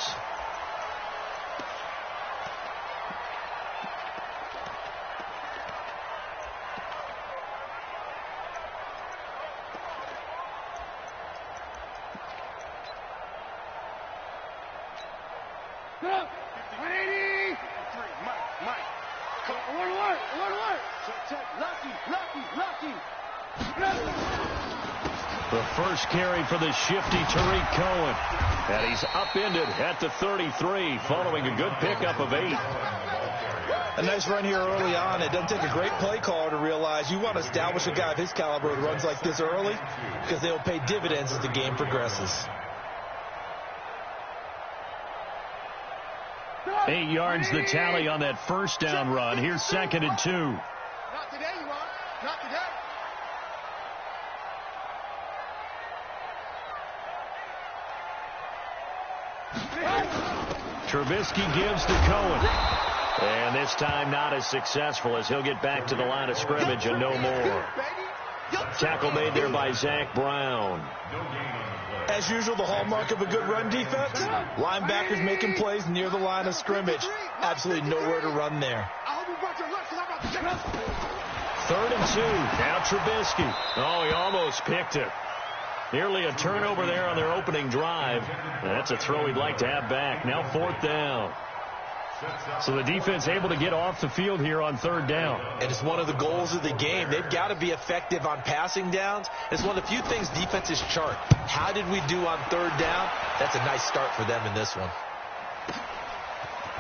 The first carry for the shifty Tariq Cohen. And he's upended at the 33 following a good pickup of 8. A nice run here early on. It doesn't take a great play caller to realize you want to establish a guy of his caliber who runs like this early because they will pay dividends as the game progresses. 8 yards the tally on that first down run. Here's 2nd and 2. Not today, you want. Not today. Trubisky gives to Cohen. And this time not as successful as he'll get back to the line of scrimmage and no more. Tackle made there by Zach Brown. As usual, the hallmark of a good run defense, linebackers making plays near the line of scrimmage. Absolutely nowhere to run there. 3rd and 2. Now Trubisky. Oh, he almost picked it. Nearly a turnover there on their opening drive. That's a throw he'd like to have back. Now 4th down. So the defense able to get off the field here on 3rd down. And it's one of the goals of the game. They've got to be effective on passing downs. It's one of the few things defenses chart. How did we do on 3rd down? That's a nice start for them in this one.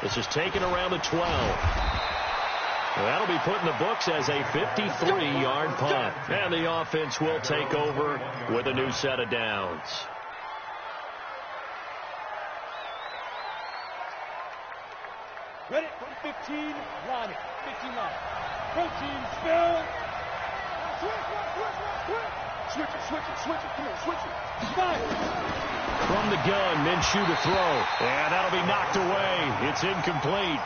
This is taken around the 12. Well, that'll be put in the books as a 53-yard punt. And the offense will take over with a new set of downs. Ready? 15, line it. 15 line. 14, spell. Switch it. Come on, switch it. Fine. From the gun, Minshew to throw. And that'll be knocked away. It's incomplete.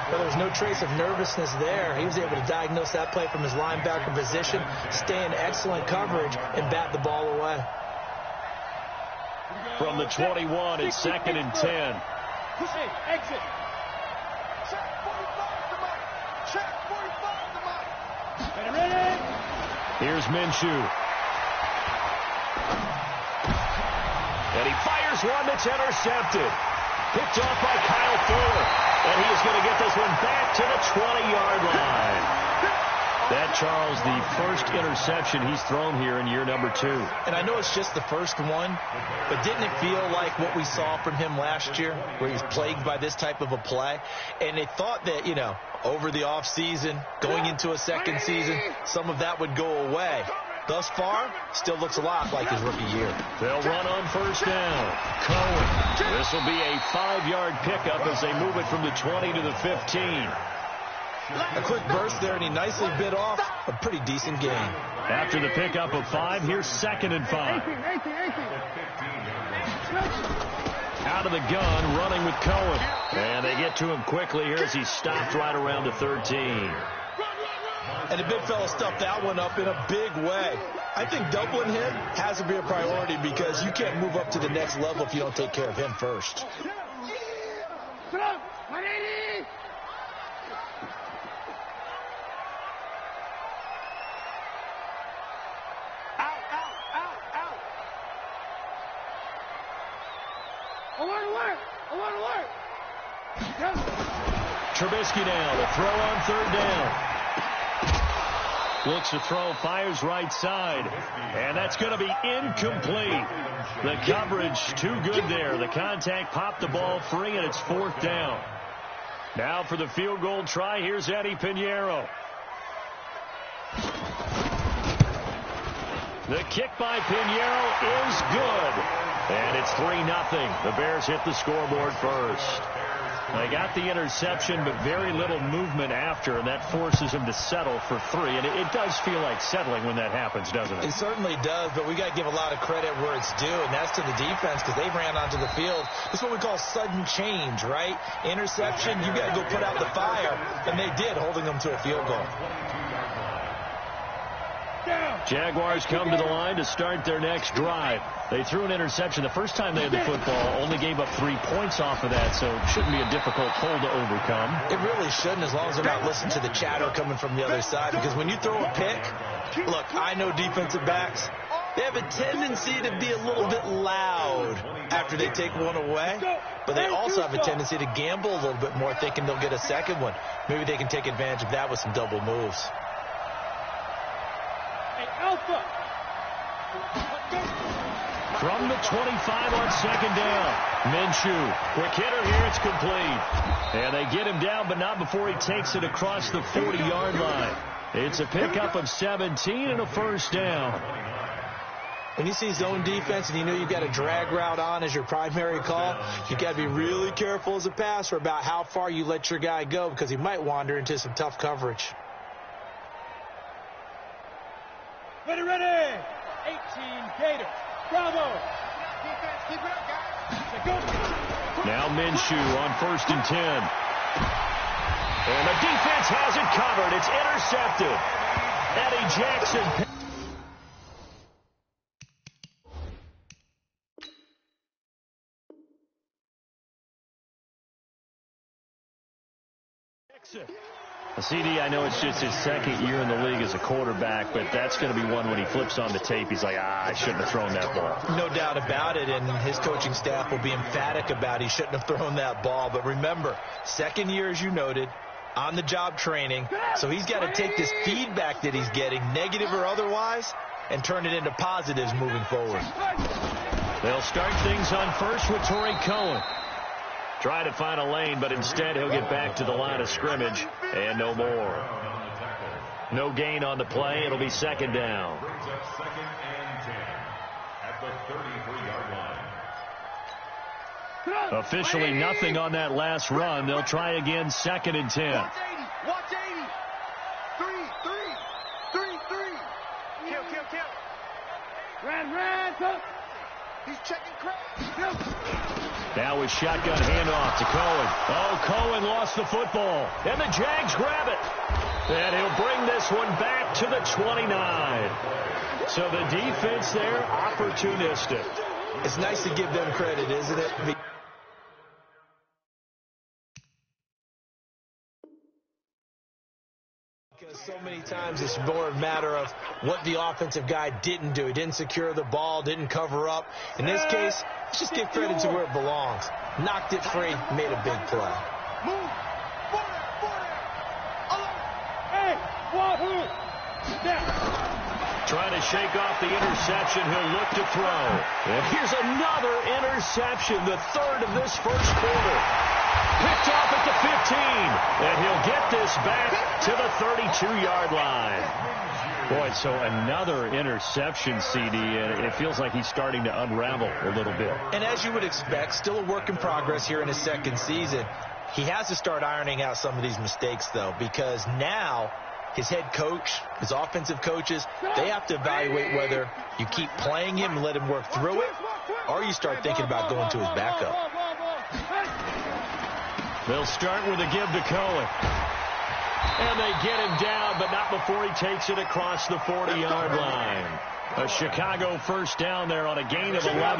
Well, there was no trace of nervousness there. He was able to diagnose that play from his linebacker position, stay in excellent coverage, and bat the ball away. From the 21, it's 2nd and 10. Hey, exit. Check 45 to Mike. Check 45 to Mike. Ready? Here's Minshew. And he fires one that's intercepted. Picked off by Kyle Fuller. And he is going to get this one back to the 20-yard line. That, Charles, the first interception he's thrown here in year number 2. And I know it's just the first one, but didn't it feel like what we saw from him last year, where he's plagued by this type of a play? And they thought that, you know, over the offseason, going into a second season, some of that would go away. Thus far, still looks a lot like his rookie year. They'll run on 1st down. Cohen. This will be a 5-yard pickup as they move it from the 20 to the 15. A quick burst there, and he nicely bit off a pretty decent gain. After the pickup of 5, here's 2nd and 5. Out of the gun, running with Cohen. And they get to him quickly here as he's stopped right around the 13. And the big fella stuffed that one up in a big way. I think doubling him has to be a priority because you can't move up to the next level if you don't take care of him first. Alert! Trubisky now to throw on 3rd down. Looks to throw, fires right side. And that's going to be incomplete. The coverage too good there. The contact popped the ball free, and it's 4th down. Now for the field goal try, here's Eddie Pinheiro. The kick by Pinheiro is good. And it's 3-0. The Bears hit the scoreboard first. They got the interception, but very little movement after, and that forces him to settle for 3. And it does feel like settling when that happens, doesn't it? It certainly does, but we got to give a lot of credit where it's due, and that's to the defense because they ran onto the field. This is what we call sudden change, right? Interception, you got to go put out the fire, and they did, holding them to a field goal. Jaguars come to the line to start their next drive. They threw an interception the first time they had the football, only gave up 3 points off of that, so it shouldn't be a difficult hole to overcome. It really shouldn't, as long as they're not listening to the chatter coming from the other side, because when you throw a pick, look, I know defensive backs, they have a tendency to be a little bit loud after they take one away, but they also have a tendency to gamble a little bit more, thinking they'll get a second one. Maybe they can take advantage of that with some double moves. From the 25 on second down, Minshew, quick hitter here, it's complete. And they get him down, but not before he takes it across the 40-yard line. It's a pickup of 17 and a first down. When you see zone defense and you know you've got a drag route on as your primary call, you've got to be really careful as a passer about how far you let your guy go because he might wander into some tough coverage. Ready, 18 Gators. Bravo. Defense, keep it up, guys. Now Minshew on 1st and 10. And the defense has it covered. It's intercepted. Eddie Jackson. CD, I know it's just his second year in the league as a quarterback, but that's going to be one when he flips on the tape, he's like, I shouldn't have thrown that ball. No doubt about it, and his coaching staff will be emphatic about he shouldn't have thrown that ball. But remember, second year, as you noted, on-the-job training, so he's got to take this feedback that he's getting, negative or otherwise, and turn it into positives moving forward. They'll start things on first with Torrey Cohen. Try to find a lane, but instead he'll get back to the line of scrimmage and no more. No gain on the play. It'll be second down. Brings up 2nd and 10 at the 33-yard line. Officially nothing on that last run. They'll try again, 2nd and 10. Watch 80. 3. Kill. Ran, go. He's checking cracks. Now with shotgun handoff to Cohen. Oh, Cohen lost the football. And the Jags grab it. And he'll bring this one back to the 29. So the defense there, opportunistic. It's nice to give them credit, isn't it? Because so many times it's more a matter of what the offensive guy didn't do. He didn't secure the ball, didn't cover up. In this case, let's just give credit to where it belongs. Knocked it free, made a big play. Move. Border. Hey, Wahoo. Down. Trying to shake off the interception. He'll look to throw. And here's another interception, the third of this first quarter. Picked off at the 15. And he'll get this back to the 32-yard line. Boy, so another interception, CD, and it feels like he's starting to unravel a little bit. And as you would expect, still a work in progress here in his second season. He has to start ironing out some of these mistakes, though, because now his head coach, his offensive coaches, they have to evaluate whether you keep playing him and let him work through it, or you start thinking about going to his backup. They'll start with a give to Cohen. And they get him down, but not before he takes it across the 40-yard line. A Chicago first down there on a gain of 11. You ain't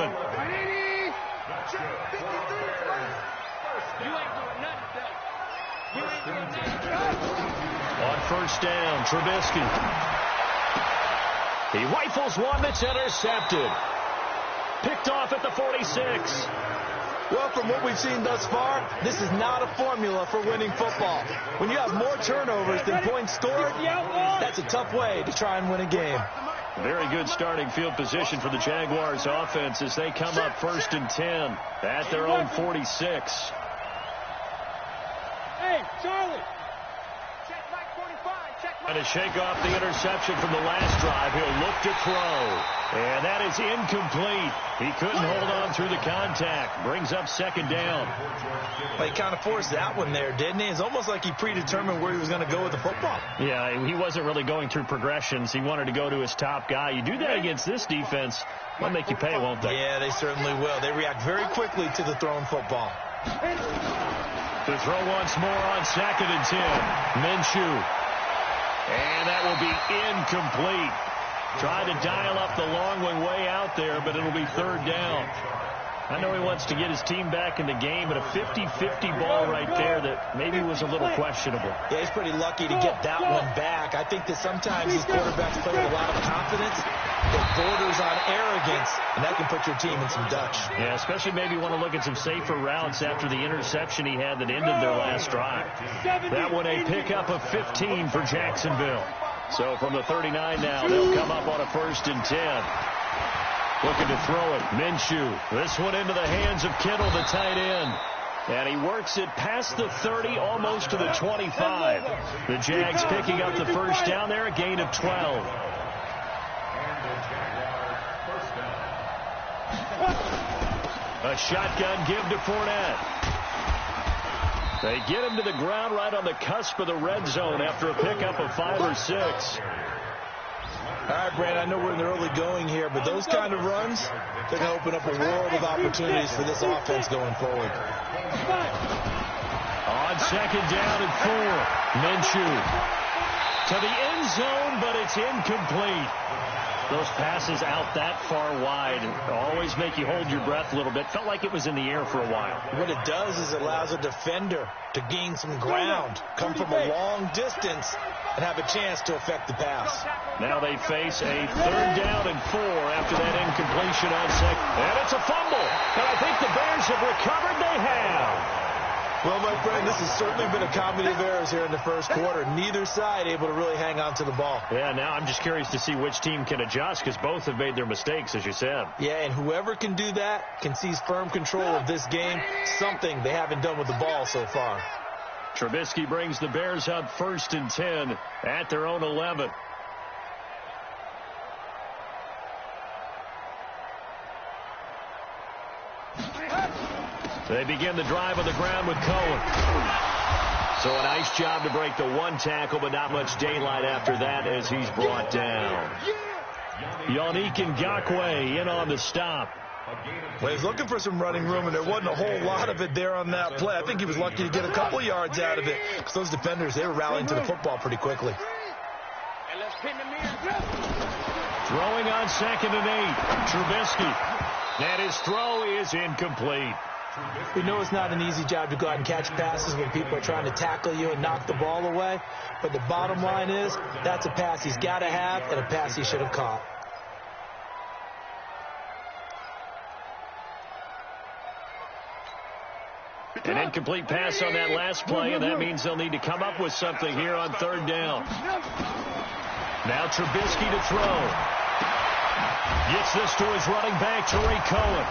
doing nothing today. You ain't doing nothing. On first down, Trubisky. He rifles one that's intercepted. Picked off at the 46. Well, from what we've seen thus far, this is not a formula for winning football. When you have more turnovers than points scored, that's a tough way to try and win a game. Very good starting field position for the Jaguars offense as they come up 1st and 10 at their own 46. Hey, Charlie. Check Mike 45. Trying to shake off the interception from the last drive. He'll look to throw. And that is incomplete. He couldn't hold on through the contact. Brings up second down. Well, he kind of forced that one there, didn't he? It's almost like he predetermined where he was going to go with the football. Yeah, he wasn't really going through progressions. He wanted to go to his top guy. You do that against this defense, they'll make you pay, won't they? Yeah, they certainly will. They react very quickly to the thrown football. To throw once more on 2nd and 10. Minshew. And that will be incomplete. Tried to dial up the long one way out there, but it'll be 3rd down. I know he wants to get his team back in the game, but a 50-50 ball right there that maybe was a little questionable. Yeah, he's pretty lucky to get that one back. I think that sometimes these quarterbacks play with a lot of confidence. It borders on arrogance, and that can put your team in some Dutch. Yeah, especially maybe want to look at some safer routes after the interception he had that ended their last drive. That one a pickup of 15 for Jacksonville. So from the 39 now, they'll come up on a 1st and 10. Looking to throw it. Minshew. This one into the hands of Kittle, the tight end. And he works it past the 30, almost to the 25. The Jags picking up the 1st down there, a gain of 12. A shotgun give to Fournette. They get him to the ground right on the cusp of the red zone after a pickup of 5 or 6. All right, Brad, I know we're in the early going here, but those kind of runs, they're going to open up a world of opportunities for this offense going forward. On 2nd down and 4, Minshew to the end zone, but it's incomplete. Those passes out that far wide always make you hold your breath a little bit. Felt like it was in the air for a while. What it does is it allows a defender to gain some ground, come from a long distance, and have a chance to affect the pass. Now they face a 3rd down and 4 after that incompletion on 2nd. And it's a fumble. And I think the Bears have recovered. They have. Well, my friend, this has certainly been a comedy of errors here in the 1st quarter. Neither side able to really hang on to the ball. Yeah, now I'm just curious to see which team can adjust because both have made their mistakes, as you said. Yeah, and whoever can do that can seize firm control of this game, something they haven't done with the ball so far. Trubisky brings the Bears up 1st and 10 at their own 11. They begin the drive on the ground with Cohen. So a nice job to break the 1 tackle, but not much daylight after that as he's brought down. Yannick Ngakoue in on the stop. Well, he's looking for some running room, and there wasn't a whole lot of it there on that play. I think he was lucky to get a couple of yards out of it because those defenders, they were rallying to the football pretty quickly. Throwing on 2nd and 8. Trubisky. And his throw is incomplete. We know it's not an easy job to go out and catch passes when people are trying to tackle you and knock the ball away. But the bottom line is that's a pass he's got to have and a pass he should have caught. An incomplete pass on that last play, and that means they'll need to come up with something here on 3rd down. Now Trubisky to throw. Gets this to his running back, Tariq Cohen.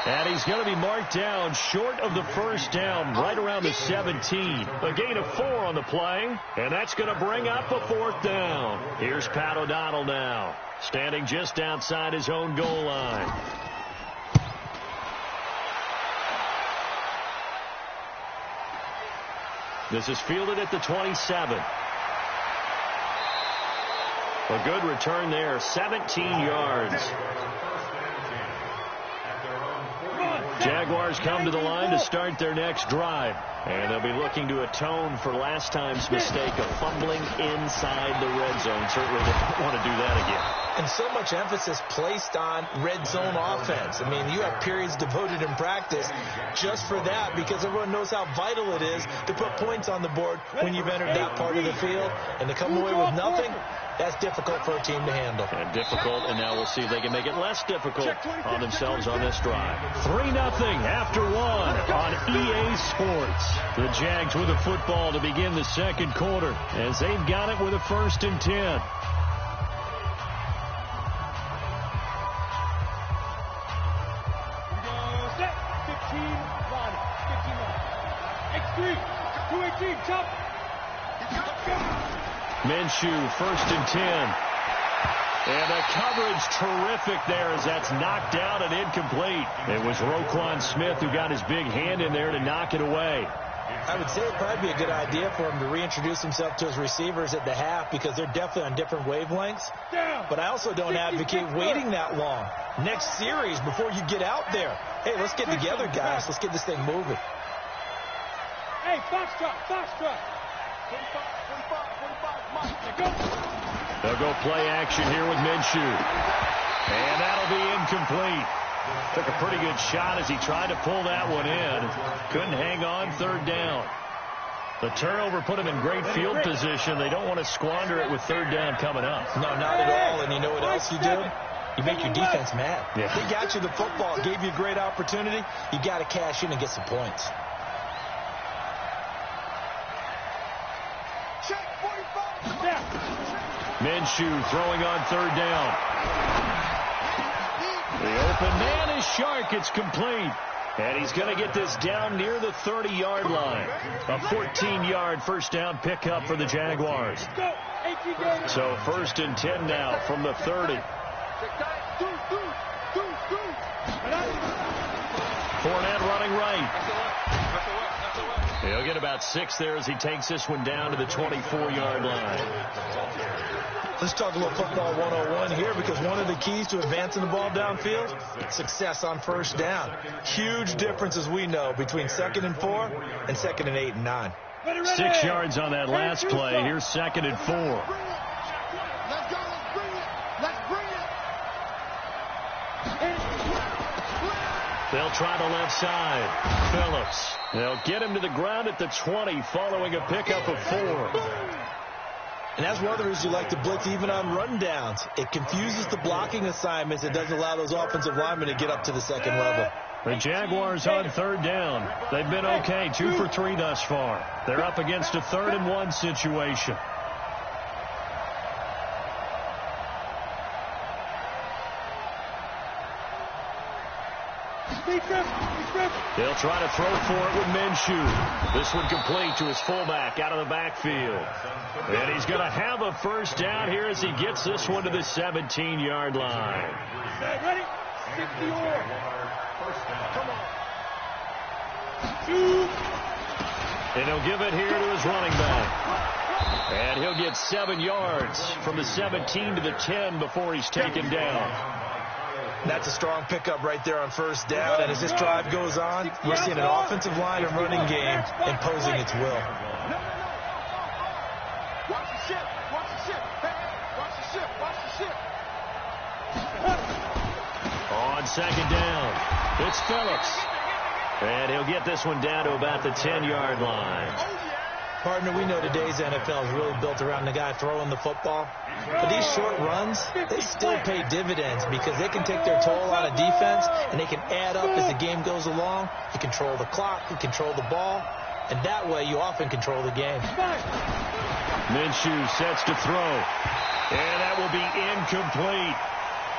And he's going to be marked down short of the 1st down, right around the 17. A gain of 4 on the play, and that's going to bring up a 4th down. Here's Pat O'Donnell now, standing just outside his own goal line. This is fielded at the 27. A good return there, 17 yards. Jaguars come to the line to start their next drive. And they'll be looking to atone for last time's mistake of fumbling inside the red zone. Certainly they don't want to do that again. And so much emphasis placed on red zone offense. I mean, you have periods devoted in practice just for that because everyone knows how vital it is to put points on the board when you've entered that part of the field. And to come away with nothing, that's difficult for a team to handle. And difficult, and now we'll see if they can make it less difficult on themselves on this drive. 3-0 after 1 on EA Sports. The Jags with a football to begin the 2nd quarter as they've got it with a 1st and 10. Minshew, 1st and 10. And the coverage terrific there as that's knocked down and incomplete. It was Roquan Smith who got his big hand in there to knock it away. I would say it'd probably be a good idea for him to reintroduce himself to his receivers at the half because they're definitely on different wavelengths. But I also don't advocate waiting that long. Next series before you get out there. Hey, let's get together, guys. Let's get this thing moving. Hey, Foxtrot. 45, Mike. Go. They'll go play action here with Minshew. And that'll be incomplete. Took a pretty good shot as he tried to pull that one in. Couldn't hang on, 3rd down. The turnover put him in great field position. They don't want to squander it with 3rd down coming up. No, not at all. And you know what else you do? You make your defense mad. Yeah. They got you the football, gave you a great opportunity. You got to cash in and get some points. Check 45. Minshew throwing on 3rd down. The open man is Shark. It's complete. And he's going to get this down near the 30-yard line. A 14-yard first down pickup for the Jaguars. So 1st and 10 now from the 30. Fournette running right. He'll get about 6 there as he takes this one down to the 24-yard line. Let's talk a little football 101 here because one of the keys to advancing the ball downfield, success on 1st down. Huge difference, as we know, between 2nd and 4 and 2nd and 8 and 9. 6 yards on that last play. Here's 2nd and 4. Let's go. Let's bring it. They'll try the left side. Phillips. They'll get him to the ground at the 20 following a pickup of 4. And that's one of the reasons you like to blitz even on run downs. It confuses the blocking assignments. It doesn't allow those offensive linemen to get up to the 2nd level. The Jaguars on 3rd down. They've been okay, 2 for 3 thus far. They're up against a 3rd and 1 situation. They'll try to throw for it with Minshew. This one complete to his fullback out of the backfield. And he's going to have a first down here as he gets this one to the 17-yard line. Ready? 64. Come on. And he'll give it here to his running back. And he'll get 7 yards from the 17 to the 10 before he's taken down. That's a strong pickup right there on 1st down. And as this drive goes on, we're seeing an offensive line and running game imposing its will. Watch the ship. Watch the ship. Hey, watch the ship. Watch the ship. On 2nd down, it's Phillips. And he'll get this one down to about the 10-yard line. Partner, we know today's NFL is really built around the guy throwing the football. But these short runs, they still pay dividends because they can take their toll on a defense and they can add up as the game goes along. You control the clock, you control the ball, and that way you often control the game. Minshew sets to throw. And that will be incomplete.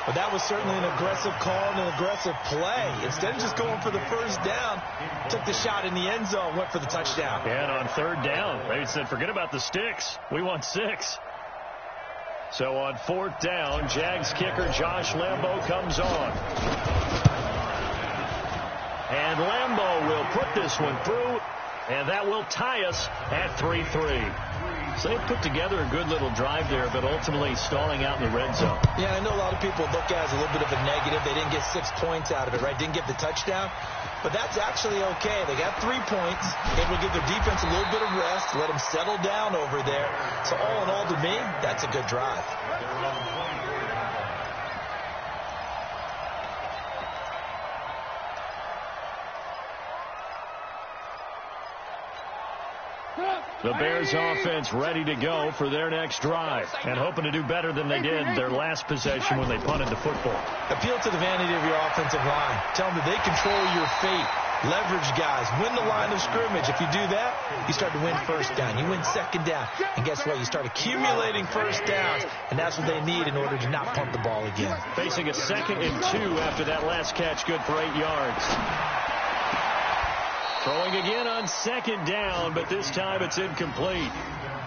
But that was certainly an aggressive call and an aggressive play. Instead of just going for the first down, took the shot in the end zone, went for the touchdown. And on 3rd down, they said, forget about the sticks. We want 6. So on 4th down, Jags kicker Josh Lambo comes on. And Lambo will put this one through, and that will tie us at 3-3. So they put together a good little drive there, but ultimately stalling out in the red zone. Yeah, I know a lot of people look at it as a little bit of a negative. They didn't get 6 points out of it, right? Didn't get the touchdown. But that's actually okay. They got 3 points. Able to give their defense a little bit of rest, let them settle down over there. So all in all, to me, that's a good drive. The Bears offense ready to go for their next drive and hoping to do better than they did their last possession when they punted the football. Appeal to the vanity of your offensive line. Tell them that they control your fate. Leverage guys. Win the line of scrimmage. If you do that, you start to win 1st down. You win 2nd down. And guess what? You start accumulating 1st downs, and that's what they need in order to not punt the ball again. Facing a 2nd and 2 after that last catch, good for 8 yards. Throwing again on 2nd down, but this time it's incomplete.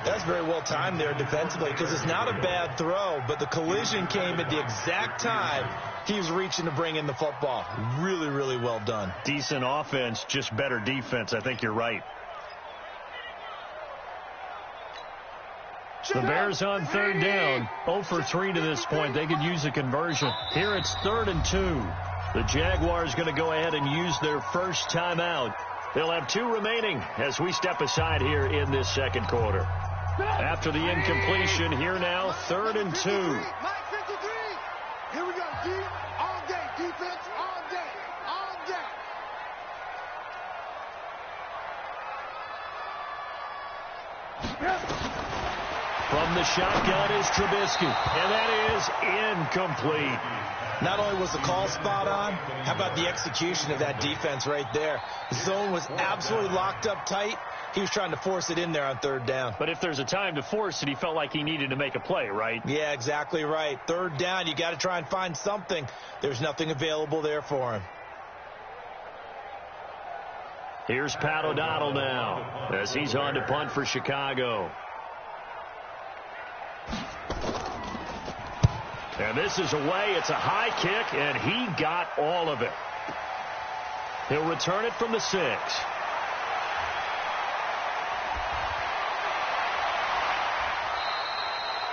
That's very well timed there defensively because it's not a bad throw, but the collision came at the exact time he was reaching to bring in the football. Really, really well done. Decent offense, just better defense. I think you're right. The Bears on third down, 0 for 3 to this point. They could use a conversion. Here it's 3rd and 2. The Jaguars going to go ahead and use their first timeout. They'll have 2 remaining as we step aside here in this second quarter. After the incompletion, here now, 3rd and 2. Here we go, D. All day, defense, all day, all day. From the shotgun is Trubisky, and that is incomplete. Not only was the call spot on, how about the execution of that defense right there? The zone was absolutely locked up tight. He was trying to force it in there on 3rd down. But if there's a time to force it, he felt like he needed to make a play, right? Yeah, exactly right. 3rd down, you got to try and find something. There's nothing available there for him. Here's Pat O'Donnell now as he's on to punt for Chicago. And this is away. It's a high kick, and he got all of it. He'll return it from the 6.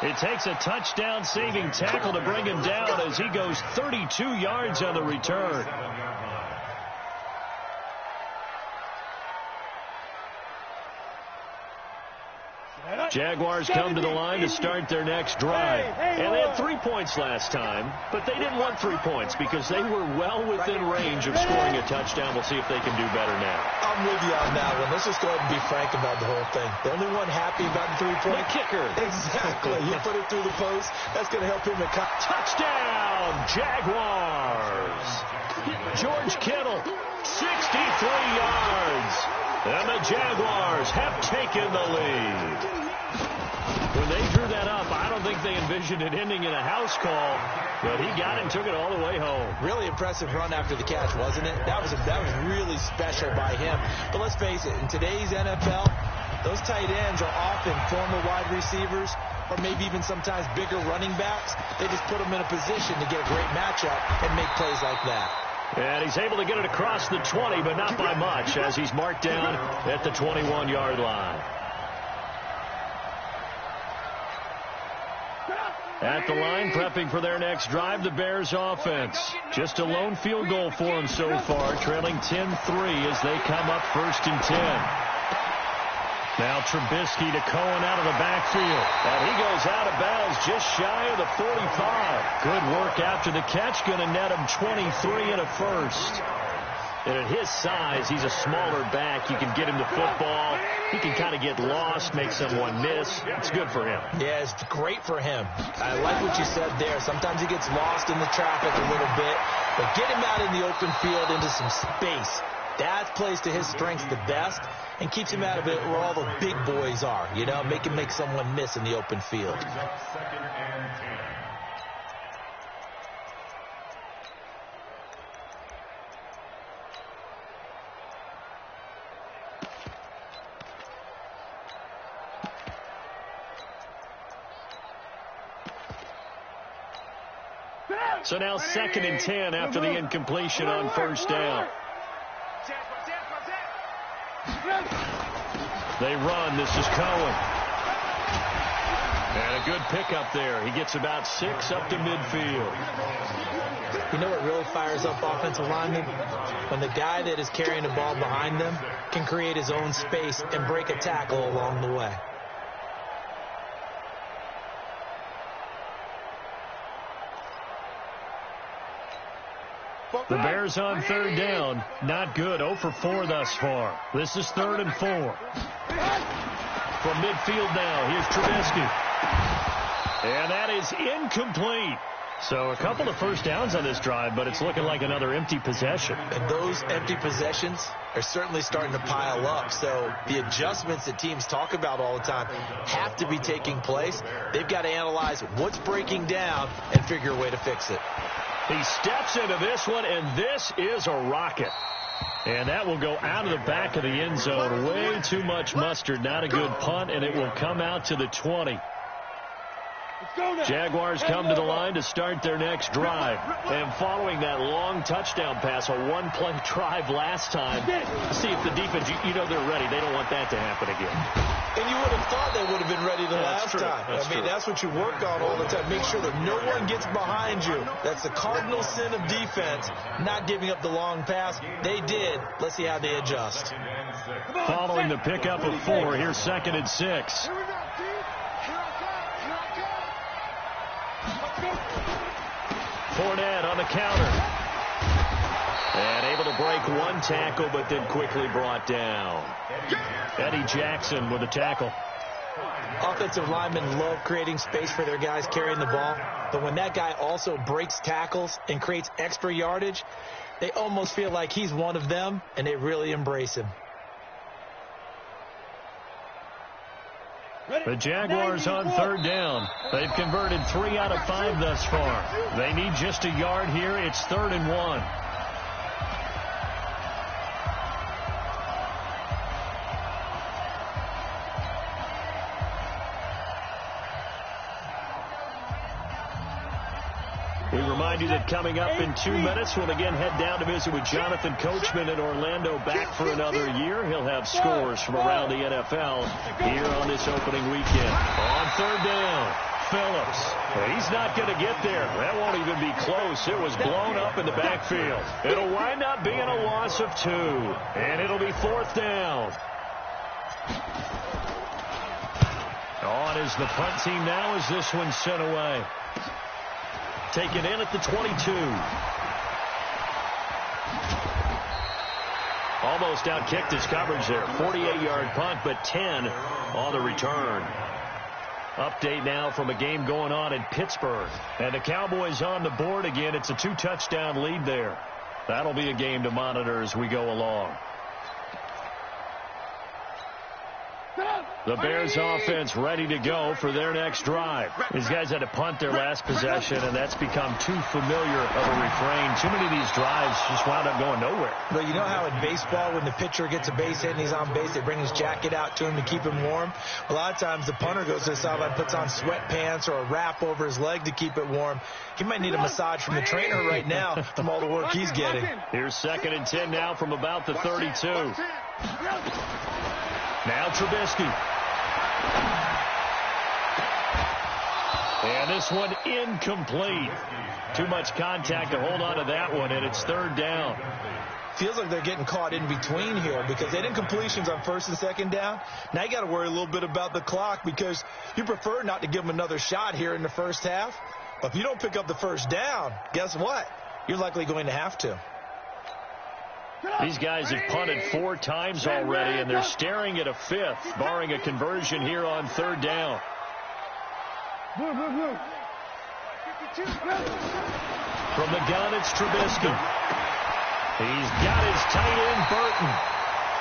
It takes a touchdown-saving tackle to bring him down as he goes 32 yards on the return. Jaguars come to the line to start their next drive. And they had 3 points last time, but they didn't want 3 points because they were well within range of scoring a touchdown. We'll see if they can do better now. I'm with you on that one. Let's just go ahead and be frank about the whole thing. The only one happy about the 3-point. The kicker. Exactly. You put it through the post. That's going to help him. Touchdown, Jaguars. George Kittle, 63 yards. And the Jaguars have taken the lead. When they drew that up, I don't think they envisioned it ending in a house call, but he got it and took it all the way home. Really impressive run after the catch, wasn't it? That was really special by him. But let's face it, in today's NFL, those tight ends are often former wide receivers or maybe even sometimes bigger running backs. They just put them in a position to get a great matchup and make plays like that. And he's able to get it across the 20, but not by much, as he's marked down at the 21-yard line. At the line, prepping for their next drive, the Bears offense. Just a lone field goal for them so far, trailing 10-3 as they come up 1st and 10. Now Trubisky to Cohen out of the backfield. And he goes out of bounds just shy of the 45. Good work after the catch, going to net him 23 and a first. And at his size, he's a smaller back. You can get him the football. He can kind of get lost, make someone miss. It's good for him. Yeah, it's great for him. I like what you said there. Sometimes he gets lost in the traffic a little bit. But get him out in the open field into some space. That plays to his strengths the best and keeps him out of it where all the big boys are. You know, make him make someone miss in the open field. So now 2nd and 10 after the incompletion on 1st down. They run. This is Cohen. And a good pickup there. He gets about 6 up to midfield. You know what really fires up offensive linemen? When the guy that is carrying the ball behind them can create his own space and break a tackle along the way. The Bears on 3rd down. Not good. 0 for 4 thus far. This is 3rd and 4. From midfield now, here's Trubisky. And that is incomplete. So a couple of first downs on this drive, but it's looking like another empty possession. And those empty possessions are certainly starting to pile up. So the adjustments that teams talk about all the time have to be taking place. They've got to analyze what's breaking down and figure a way to fix it. He steps into this one, and this is a rocket. And that will go out of the back of the end zone. Way too much mustard. Not a good punt, and it will come out to the 20. Jaguars come to the line to start their next drive. And following that long touchdown pass, a one-play drive last time, see if the defense, you know they're ready. They don't want that to happen again. And you would have thought they would have been ready the last time. That's what you work on all the time. Make sure that no one gets behind you. That's the cardinal sin of defense, not giving up the long pass. They did. Let's see how they adjust. Following the pickup of 4, here's 2nd and 6. Fournette on the counter. And able to break one tackle, but then quickly brought down. Eddie Jackson with a tackle. Offensive linemen love creating space for their guys carrying the ball. But when that guy also breaks tackles and creates extra yardage, they almost feel like he's one of them, and they really embrace him. The Jaguars on 3rd down. They've converted 3 out of 5 thus far. They need just a yard here. It's 3rd and 1. We remind you that coming up in 2 minutes, we'll again head down to visit with Jonathan Coachman in Orlando, back for another year. He'll have scores from around the NFL here on this opening weekend. On 3rd down, Phillips. He's not going to get there. That won't even be close. It was blown up in the backfield. It'll wind up being a loss of 2, and it'll be 4th down. On is the punt team now as this one's sent away. Taken in at the 22. Almost outkicked his coverage there. 48-yard punt, but 10 on the return. Update now from a game going on in Pittsburgh. And the Cowboys on the board again. It's a 2-touchdown lead there. That'll be a game to monitor as we go along. The Bears offense ready to go for their next drive. These guys had to punt their last possession, and that's become too familiar of a refrain. Too many of these drives just wound up going nowhere. Well, you know how in baseball when the pitcher gets a base hit and he's on base, they bring his jacket out to him to keep him warm? A lot of times the punter goes to the sideline, puts on sweatpants or a wrap over his leg to keep it warm. He might need a massage from the trainer right now from all the work he's getting. Here's 2nd and 10 now from about the 32. Now Trubisky. And this one incomplete. Too much contact to hold on to that one, and it's 3rd down. Feels like they're getting caught in between here because they did completions on 1st and 2nd down. Now you got to worry a little bit about the clock because you prefer not to give them another shot here in the first half. But if you don't pick up the 1st down, guess what? You're likely going to have to. These guys have punted 4 times already, and they're staring at a 5th, barring a conversion here on 3rd down. From the gun, it's Trubisky. He's got his tight end, Burton.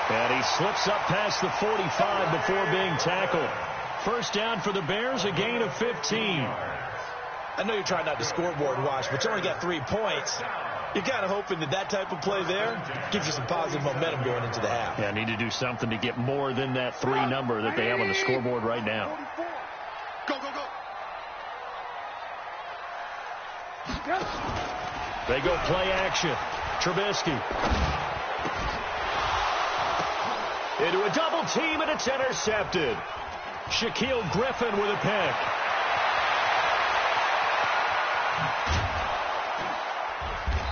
And he slips up past the 45 before being tackled. 1st down for the Bears, a gain of 15. I know you're trying not to scoreboard watch, but you only got 3 points. You're kind of hoping that that type of play there gives you some positive momentum going into the half. Yeah, need to do something to get more than that 3 number that they have on the scoreboard right now. Go, go, go. They go play action. Trubisky. Into a double team, and it's intercepted. Shaquille Griffin with a pick.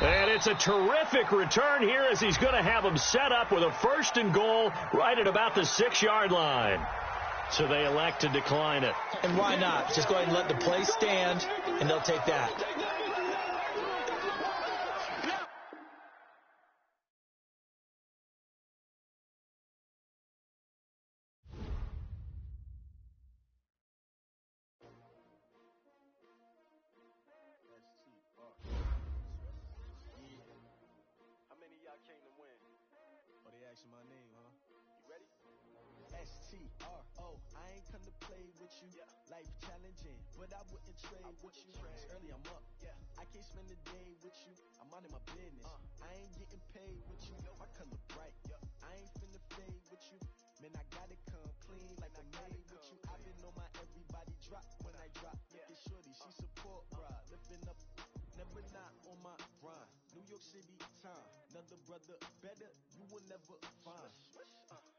And it's a terrific return here as he's going to have them set up with a 1st and goal right at about the 6-yard line. So they elect to decline it. And why not? Just go ahead and let the play stand, and they'll take that. My name, huh? You ready? S-T-R-O. I ain't come to play with you. Life challenging, but I wouldn't trade with you. Early I'm up. I can't spend a day with you. I'm minding my business. I ain't getting paid with you. My color bright. I ain't finna fade with you. Man, I gotta come clean like I made with you. I've been on my everybody drop when I drop. Look at shorty, she support, bruh. Lifting up, never not on my grind. New York City time. Another brother better, you will never find.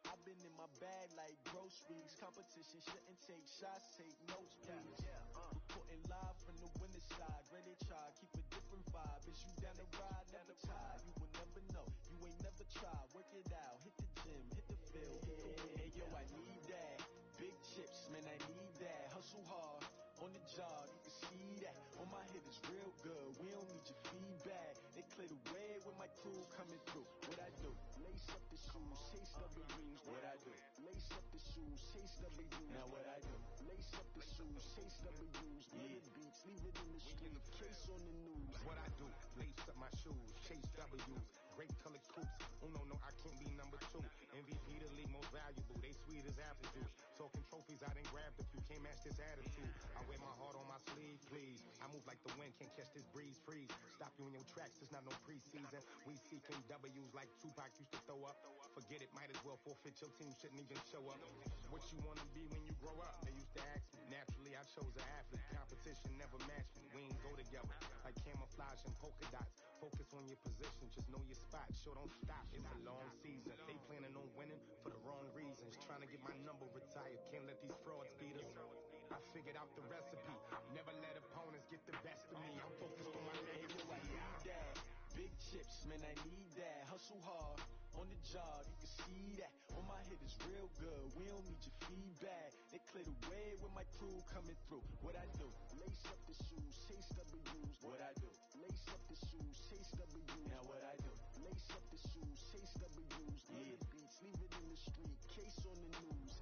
I've been in my bag like groceries. Competition shouldn't take shots, take notes, please. Reporting live from the winter side. Great they try, keep a different vibe. Is you down the ride, never tired. You will never know, you ain't never tried. Work it out, hit the gym, hit the field, hit the wind. Hey yo, I need that. Big chips, man, I need that. Hustle hard, on the job, you can see that. On my hit is real good, we don't need your feedback. They clear the way with my crew coming through. What I do? Lace up the shoes, chase W's. What I do? Lace up the shoes, chase W's. Now what I do? Lace up the shoes, chase W's. Minute beats, leave it in the street, case on the news. What I do? Lace up my shoes, chase W's. Great colored coops. Oh no, I can't be number 2. MVP the league most valuable. They sweet as apple juice. Talking trophies, I done grabbed a few. Can't match this attitude. I wear my heart on my sleeve, please. I move like the wind, can't catch this breeze, freeze. Stop you in your tracks, it's not no preseason. We seeking W's like Tupac used to throw up. Forget it, might as well forfeit. Your team shouldn't even show up. What you wanna be when you grow up? They used to ask me. Naturally, I chose an athlete. Competition never matched me. We ain't go together like camouflage and polka dots. Focus on your position, just know your spot. Sure, don't stop. It's a long season. They planning on winning for the wrong reasons. Trying to get my number retired. Can't let these frauds beat us. I figured out the recipe. Never let opponents get the best of me. I'm focused on my legacy. I need that. Big chips, man, I need that. Hustle hard, on the job, you can see that. On my hit is real good, we don't need your feedback. They clear the way with my crew coming through. What I do? Lace up the shoes, chase W's. What I do? Lace up the shoes, chase W's. Now what I do? Lace up the shoes, chase W's. Minute beats, leave it in the street, case on the news.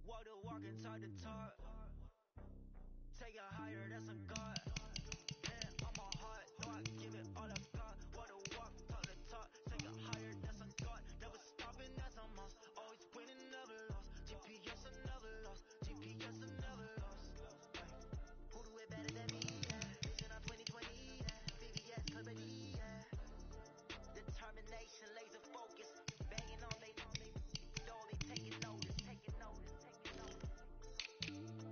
Walk the walk and talk the talk. Take it higher, that's a God. And I'm a heart, no, I give it all I got. Walk the walk, talk the talk. Take it higher, that's a God. Never stopping, that's a must. Always winning, never lost. GPS, I never lost. GPS, I never lost. Who do it better than me? Yeah. Vision on 2020. Yeah. VVS, company. Yeah. Determination, laser focus. Banging on they know they taking notice, taking notice, taking notice.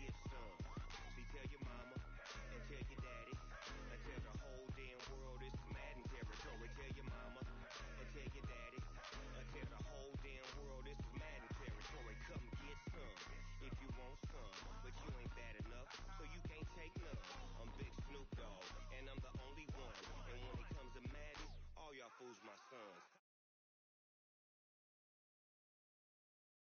get some.